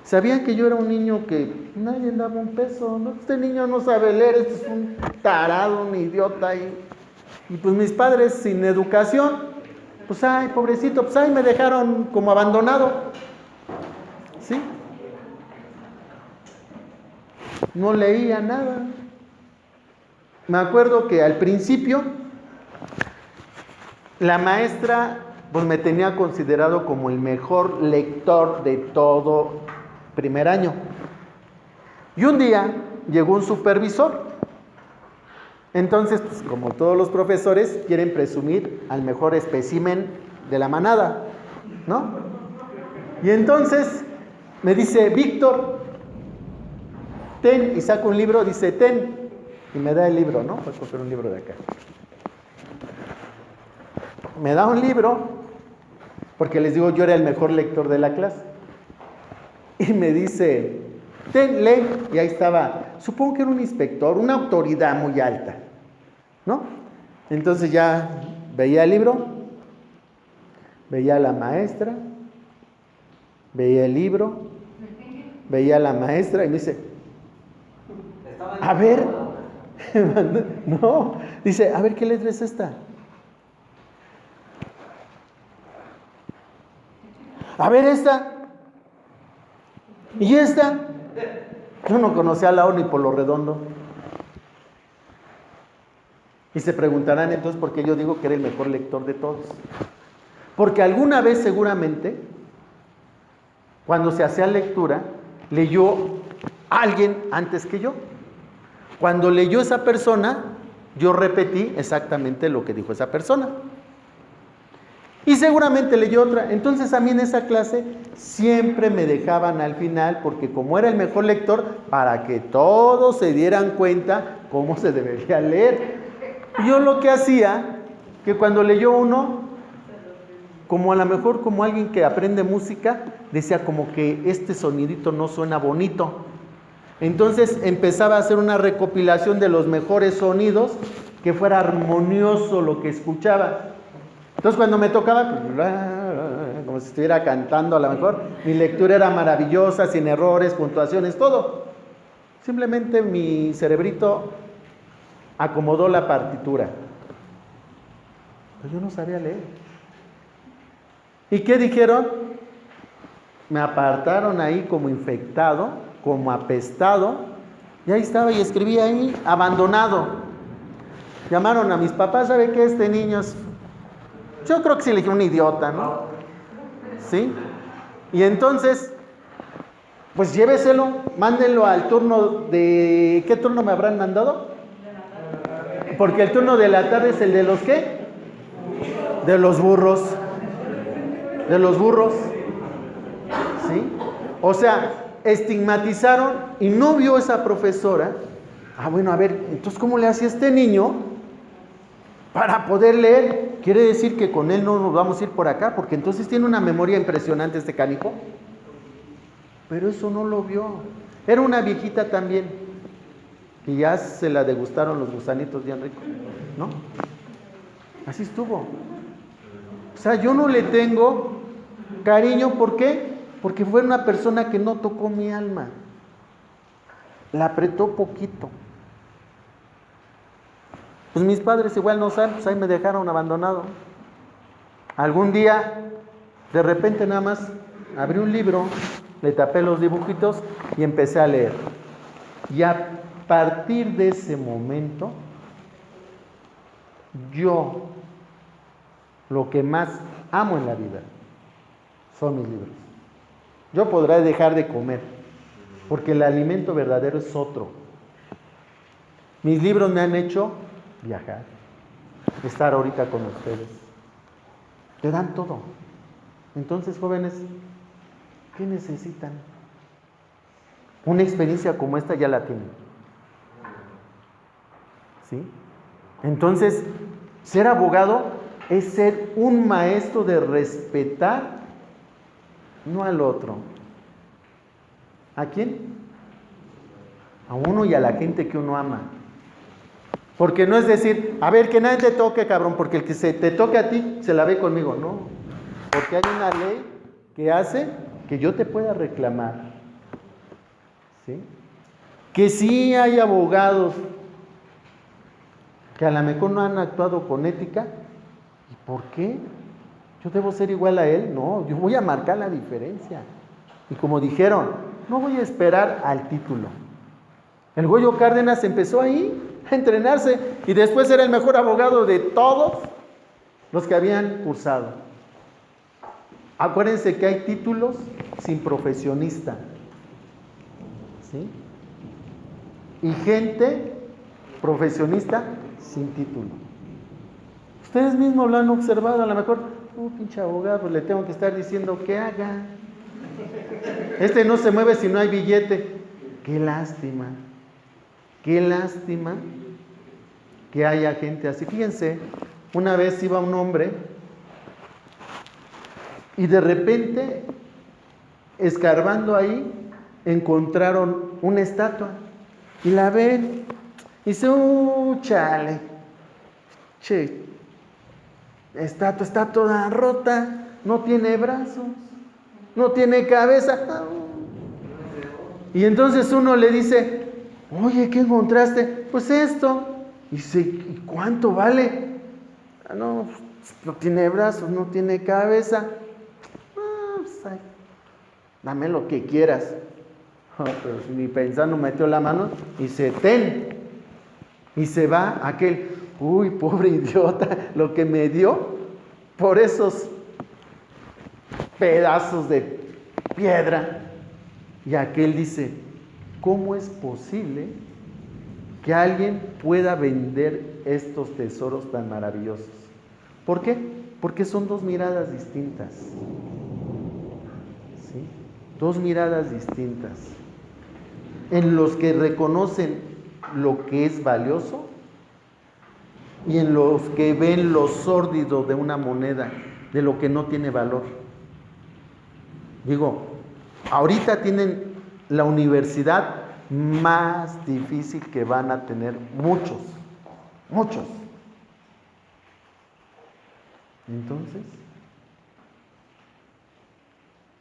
¿Sabían que yo era un niño que nadie daba un peso? ¿No? Este niño no sabe leer, este es un tarado, un idiota. Y pues mis padres sin educación, pues ay, pobrecito, pues ay, me dejaron como abandonado. ¿Sí? No leía nada. Me acuerdo que al principio la maestra pues me tenía considerado como el mejor lector de todo primer año. Y un día llegó un supervisor. Entonces, pues, como todos los profesores, quieren presumir al mejor espécimen de la manada, ¿no? Y entonces me dice, Víctor, ten, y saca un libro, dice, ten, y me da el libro, ¿no? Voy a coger un libro de acá. Me da un libro, porque les digo, yo era el mejor lector de la clase. Y me dice, ten, lee, y ahí estaba, supongo que era un inspector, una autoridad muy alta, ¿no? Entonces ya veía el libro, veía a la maestra, veía el libro, veía a la maestra y me dice, a ver, no, dice, a ver, ¿qué letra es esta? A ver esta, y esta. Yo no conocía a la ONU ni por lo redondo. Y se preguntarán entonces por qué yo digo que era el mejor lector de todos. Porque alguna vez seguramente, cuando se hacía lectura, leyó alguien antes que yo. Cuando leyó esa persona, yo repetí exactamente lo que dijo esa persona. Y seguramente leyó otra. Entonces a mí en esa clase siempre me dejaban al final, porque como era el mejor lector, para que todos se dieran cuenta cómo se debería leer. Y yo lo que hacía, que cuando leyó uno, como a lo mejor como alguien que aprende música, decía como que este sonidito no suena bonito. Entonces empezaba a hacer una recopilación de los mejores sonidos, que fuera armonioso lo que escuchaba. Entonces cuando me tocaba, pues, como si estuviera cantando a lo mejor, mi lectura era maravillosa, sin errores, puntuaciones, todo. Simplemente mi cerebrito acomodó la partitura. Pero yo no sabía leer. ¿Y qué dijeron? Me apartaron ahí como infectado, como apestado, y ahí estaba y escribía ahí, abandonado. Llamaron a mis papás, ¿sabe qué? Este niño es... Yo creo que sí le dije un idiota, ¿no? ¿Sí? Y entonces, pues lléveselo, mándenlo al turno de... ¿Qué turno me habrán mandado? Porque el turno de la tarde es el de los ¿qué? De los burros. De los burros. ¿Sí? O sea, estigmatizaron y no vio esa profesora. Ah, bueno, a ver, entonces, ¿cómo le hacía este niño para poder leer? Quiere decir que con él no nos vamos a ir por acá, porque entonces tiene una memoria impresionante este canijo. Pero eso no lo vio. Era una viejita también, y ya se la degustaron los gusanitos bien ricos, ¿no? Así estuvo. O sea, yo no le tengo cariño, ¿por qué? Porque fue una persona que no tocó mi alma. La apretó poquito. Pues mis padres igual no saben, pues ahí me dejaron abandonado. Algún día, de repente nada más, abrí un libro, le tapé los dibujitos y empecé a leer. Y a partir de ese momento, yo lo que más amo en la vida son mis libros. Yo podré dejar de comer, porque el alimento verdadero es otro. Mis libros me han hecho viajar, estar ahorita con ustedes. Te dan todo. Entonces, jóvenes, ¿qué necesitan? Una experiencia como esta ya la tienen. ¿Sí? Entonces, ser abogado es ser un maestro de respetar, no al otro. ¿A quién? A uno y a la gente que uno ama. Porque no es decir, a ver, que nadie te toque, cabrón, porque el que se te toque a ti, se la ve conmigo. No, porque hay una ley que hace que yo te pueda reclamar. ¿Sí? Que sí hay abogados que a lo mejor no han actuado con ética. ¿Y por qué? ¿Yo debo ser igual a él? No, yo voy a marcar la diferencia. Y como dijeron, no voy a esperar al título. El Goyo Cárdenas empezó ahí a entrenarse y después era el mejor abogado de todos los que habían cursado. Acuérdense que hay títulos sin profesionista. ¿Sí? Y gente profesionista sin título. Ustedes mismos lo han observado, a lo mejor, pinche abogado, pues le tengo que estar diciendo que haga. Este no se mueve si no hay billete. Qué lástima que haya gente así. Fíjense, una vez iba un hombre y de repente, escarbando ahí, encontraron una estatua y la ven y dice, chale, che, estatua está toda rota, no tiene brazos, no tiene cabeza. Y entonces uno le dice, oye, ¿qué encontraste? Pues esto. Y dice, ¿y cuánto vale? No, no tiene brazos, no tiene cabeza. Pues, ay, dame lo que quieras. Pero ni pensando metió la mano y se ten. Y se va aquel, uy, pobre idiota, lo que me dio por esos pedazos de piedra. Y aquel dice, ¿cómo es posible que alguien pueda vender estos tesoros tan maravillosos? ¿Por qué? Porque son dos miradas distintas. ¿Sí? Dos miradas distintas. En los que reconocen lo que es valioso y en los que ven lo sórdido de una moneda, de lo que no tiene valor. Digo, ahorita tienen la universidad más difícil que van a tener muchos. Entonces,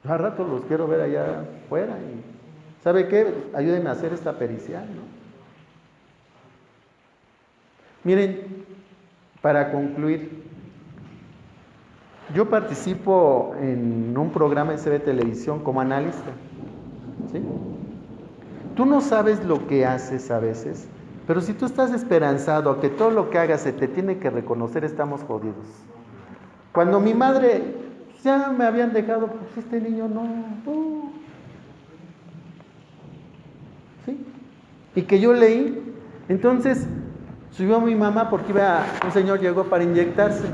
a rato los quiero ver allá afuera y ¿sabe qué? Ayúdenme a hacer esta pericial, ¿no? Miren, para concluir, yo participo en un programa de CB Televisión como analista, ¿sí? Tú no sabes lo que haces a veces, pero si tú estás esperanzado a que todo lo que hagas se te tiene que reconocer, estamos jodidos. Cuando mi madre, ya me habían dejado, pues este niño no. ¿Sí? Y que yo leí, entonces subió mi mamá porque un señor llegó para inyectarse.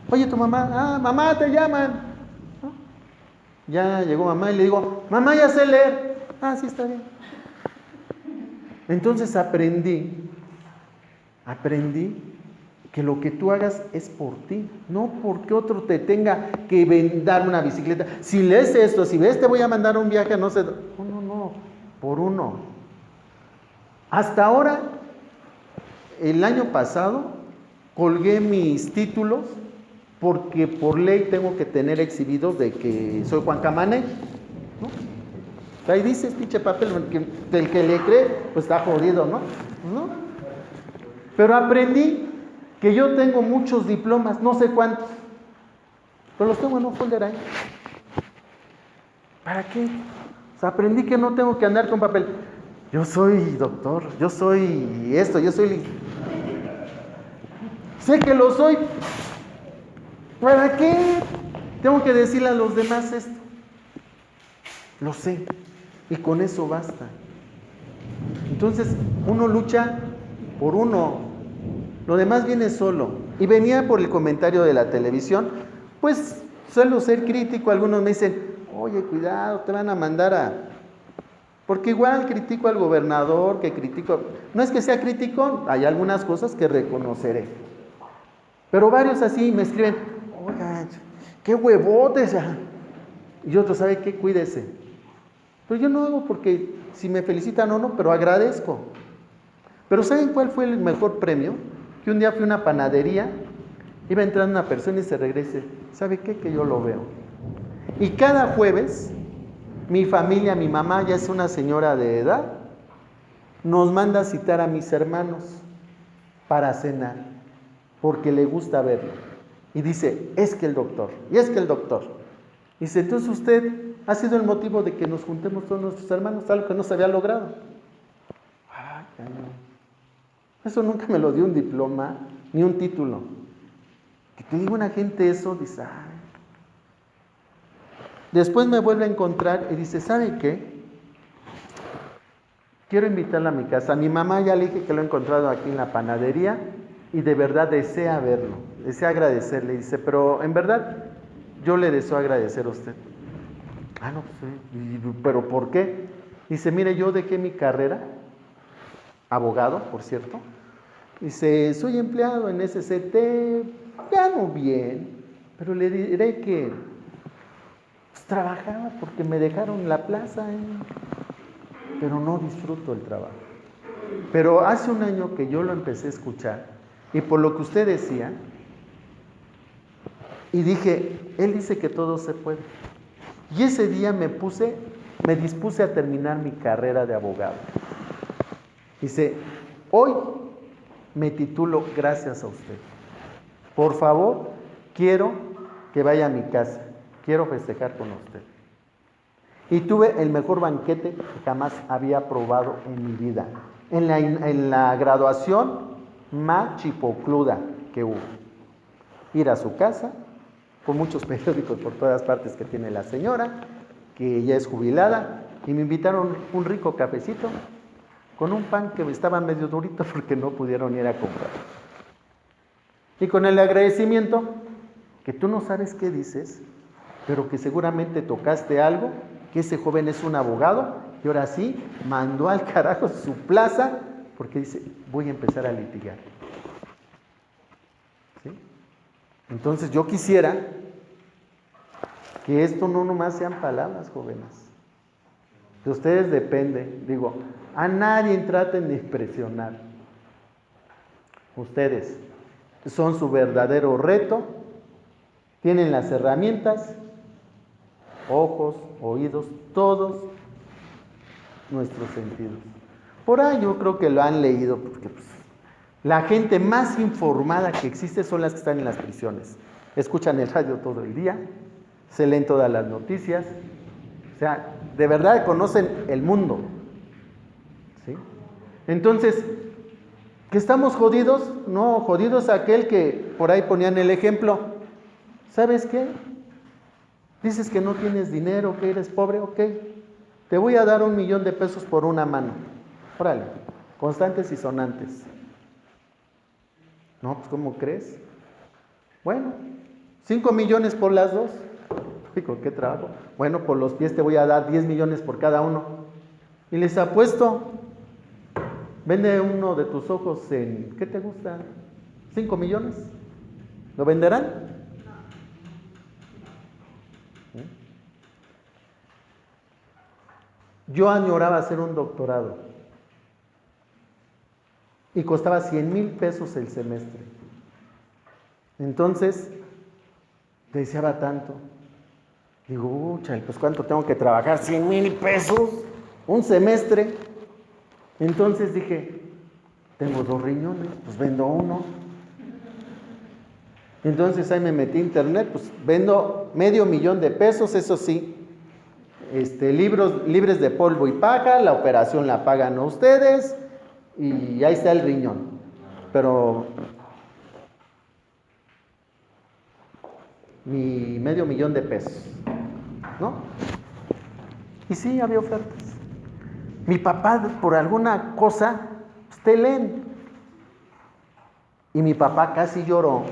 Oye, tu mamá, mamá, te llaman. ¿No? Ya llegó mamá y le digo, mamá, ya sé leer. Sí, está bien. Entonces aprendí que lo que tú hagas es por ti, no porque otro te tenga que dar una bicicleta. Si lees esto, si ves, te voy a mandar un viaje a no sé. No, por uno. Hasta ahora, el año pasado, colgué mis títulos porque por ley tengo que tener exhibidos de que soy Juan Camané, ¿no? Ahí dice, pinche papel, el que le cree, pues está jodido, ¿no? Pero aprendí que yo tengo muchos diplomas, no sé cuántos, pero los tengo en un folder ahí. ¿Para qué? O sea, aprendí que no tengo que andar con papel. Yo soy doctor, yo soy esto, yo soy... Sé que lo soy. ¿Para qué tengo que decirle a los demás esto? Lo sé. Y con eso basta. Entonces, uno lucha por uno. Lo demás viene solo. Y venía por el comentario de la televisión, pues suelo ser crítico. Algunos me dicen, oye, cuidado, te van a mandar Porque igual critico al gobernador, que critico, no es que sea crítico, hay algunas cosas que reconoceré. Pero varios así me escriben, oiga, qué huevotes. Y otros, ¿sabe qué? Cuídese. Pero yo no hago porque si me felicitan o no, pero agradezco. Pero ¿saben cuál fue el mejor premio? Que un día fui a una panadería, iba entrando una persona y se regrese. ¿Sabe qué? Que yo lo veo. Y cada jueves, mi familia, mi mamá, ya es una señora de edad, nos manda a citar a mis hermanos para cenar, porque le gusta verlo. Y dice, es que el doctor, y es que el doctor. Dice, entonces usted ha sido el motivo de que nos juntemos todos nuestros hermanos, algo que no se había logrado. Ay, cañón. Eso nunca me lo dio un diploma, ni un título. Que te diga una gente eso, dice, ay. Después me vuelve a encontrar y dice, ¿sabe qué? Quiero invitarla a mi casa. A mi mamá ya le dije que lo he encontrado aquí en la panadería y de verdad desea verlo, desea agradecerle. Dice, pero en verdad yo le deseo agradecer a usted. No sé, ¿pero por qué? Dice, mire, yo dejé mi carrera, abogado, por cierto. Dice, soy empleado en SCT, gano bien, pero le diré que pues, trabajaba porque me dejaron la plaza, pero no disfruto el trabajo. Pero hace un año que yo lo empecé a escuchar, y por lo que usted decía, y dije, él dice que todo se puede. Y ese día me dispuse a terminar mi carrera de abogado. Dice, hoy me titulo gracias a usted. Por favor, quiero que vaya a mi casa. Quiero festejar con usted. Y tuve el mejor banquete que jamás había probado en mi vida. En la graduación más chipocluda que hubo. Ir a su casa, con muchos periódicos por todas partes que tiene la señora, que ya es jubilada, y me invitaron un rico cafecito con un pan que estaba medio durito porque no pudieron ir a comprar. Y con el agradecimiento, que tú no sabes qué dices, pero que seguramente tocaste algo, que ese joven es un abogado, y ahora sí, mandó al carajo su plaza, porque dice, voy a empezar a litigar. ¿Sí? Entonces yo quisiera que esto no nomás sean palabras, jóvenes. De ustedes depende. Digo, a nadie traten de impresionar. Ustedes son su verdadero reto, tienen las herramientas, ojos, oídos, todos nuestros sentidos. Por ahí yo creo que lo han leído, porque pues, la gente más informada que existe son las que están en las prisiones. Escuchan el radio todo el día, se leen todas las noticias, o sea, de verdad conocen el mundo. ¿Sí? Entonces, ¿que estamos jodidos? No, jodidos aquel que por ahí ponían el ejemplo. ¿Sabes qué? Dices que no tienes dinero, que eres pobre, ok. Te voy a dar $1,000,000 por una mano. Órale, constantes y sonantes. No, pues ¿cómo crees? Bueno, 5 millones por las dos. ¿Con qué trabajo? Bueno, por los pies te voy a dar 10 millones por cada uno. Y les apuesto, vende uno de tus ojos en, ¿qué te gusta? 5 millones. ¿Lo venderán? Yo añoraba hacer un doctorado y costaba $100,000 el semestre. Entonces, deseaba tanto. Digo, chale, pues ¿cuánto tengo que trabajar? $100,000 un semestre. Entonces dije, tengo 2 riñones, pues vendo uno. Entonces ahí me metí a internet, pues vendo $500,000, eso sí. Libros libres de polvo y paja, la operación la pagan ustedes y ahí está el riñón. Pero mi $500,000, ¿no? Y sí, había ofertas. Mi papá, por alguna cosa, pues, te leen. Y mi papá casi lloró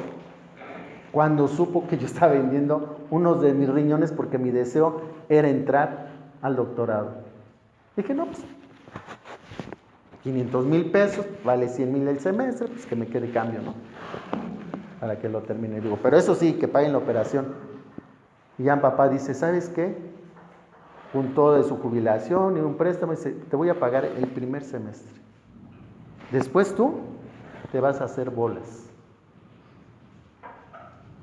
cuando supo que yo estaba vendiendo unos de mis riñones porque mi deseo era entrar al doctorado. Dije, no, pues 500,000 pesos, vale 100,000 el semestre, pues que me quede cambio, ¿no? Para que lo termine. Digo, pero eso sí, que paguen la operación. Y ya papá dice, ¿sabes qué? Juntó de su jubilación y un préstamo y dice, te voy a pagar el primer semestre. Después tú te vas a hacer bolas.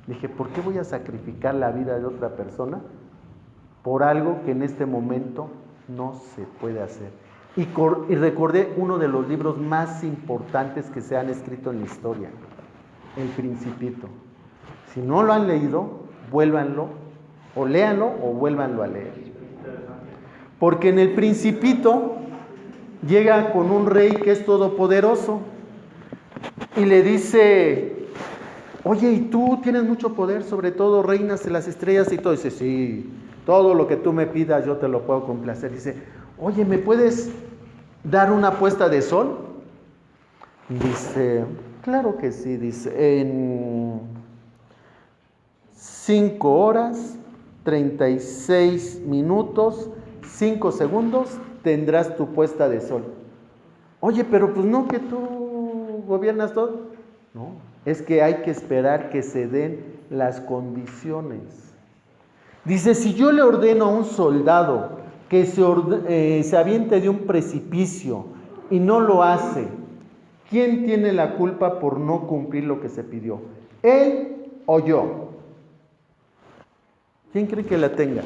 Dije, ¿por qué voy a sacrificar la vida de otra persona por algo que en este momento no se puede hacer? Y recordé uno de los libros más importantes que se han escrito en la historia, El Principito. Si no lo han leído, vuélvanlo, o léanlo o vuélvanlo a leer. Porque en El Principito llega con un rey que es todopoderoso y le dice, oye, ¿y tú tienes mucho poder, sobre todo reinas de las estrellas y todo? Dice, sí, todo lo que tú me pidas yo te lo puedo complacer. Dice, oye, ¿me puedes dar una puesta de sol? Dice, claro que sí. Dice, en 5 horas, 36 minutos, 5 segundos tendrás tu puesta de sol. Oye, pero pues no, que tú gobiernas todo. No, es que hay que esperar que se den las condiciones. Dice, si yo le ordeno a un soldado que se aviente de un precipicio y no lo hace, ¿quién tiene la culpa por no cumplir lo que se pidió? ¿Él o yo? ¿Quién cree que la tenga?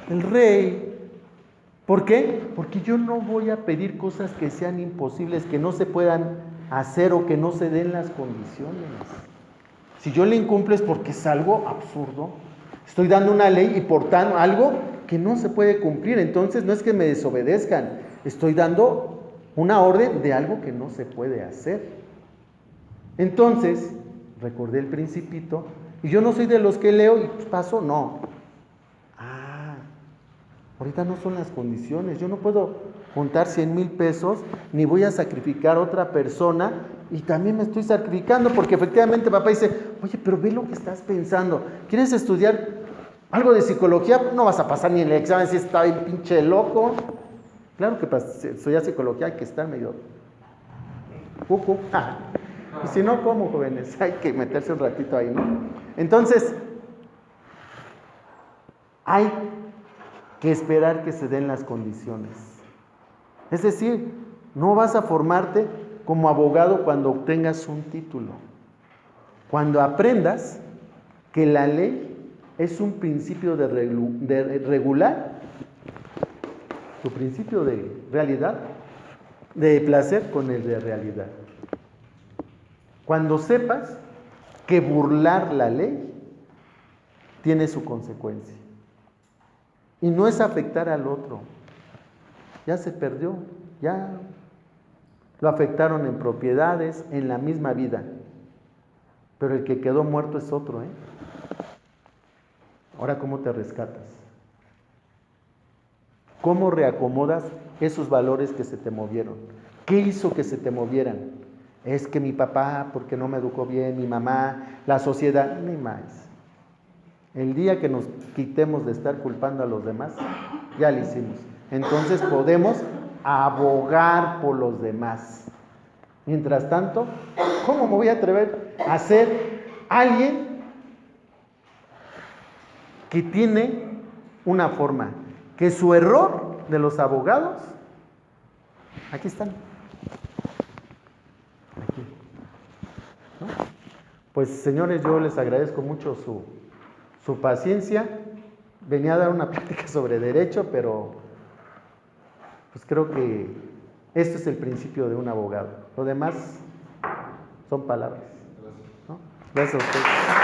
El rey. ¿Por qué? Porque yo no voy a pedir cosas que sean imposibles, que no se puedan hacer o que no se den las condiciones. Si yo le incumplo es porque es algo absurdo. Estoy dando una ley y por tanto algo que no se puede cumplir. Entonces no es que me desobedezcan, estoy dando una orden de algo que no se puede hacer. Entonces, recordé El Principito, y yo no soy de los que leo y paso, no. Ahorita no son las condiciones, yo no puedo juntar 100,000 pesos, ni voy a sacrificar a otra persona, y también me estoy sacrificando, porque efectivamente papá dice, oye, pero ve lo que estás pensando, ¿quieres estudiar algo de psicología? No vas a pasar ni en el examen si está bien pinche loco. Claro que para estudiar psicología hay que estar medio cucu. Y si no, ¿cómo, jóvenes? Hay que meterse un ratito ahí, ¿no? Entonces, hay que esperar que se den las condiciones. Es decir, no vas a formarte como abogado cuando obtengas un título. Cuando aprendas que la ley es un principio de regular, tu principio de realidad, de placer con el de realidad. Cuando sepas que burlar la ley tiene su consecuencia. Y no es afectar al otro. Ya se perdió, ya lo afectaron en propiedades, en la misma vida. Pero el que quedó muerto es otro, ¿eh? Ahora, ¿cómo te rescatas? ¿Cómo reacomodas esos valores que se te movieron? ¿Qué hizo que se te movieran? Es que mi papá, porque no me educó bien, mi mamá, la sociedad, ni más. El día que nos quitemos de estar culpando a los demás, ya lo hicimos. Entonces podemos abogar por los demás. Mientras tanto, ¿cómo me voy a atrever a ser alguien que tiene una forma? Que su error de los abogados, aquí están. Aquí. ¿No? Pues señores, yo les agradezco mucho su paciencia. Venía a dar una plática sobre derecho, pero pues creo que esto es el principio de un abogado. Lo demás son palabras, ¿no? Gracias a ustedes.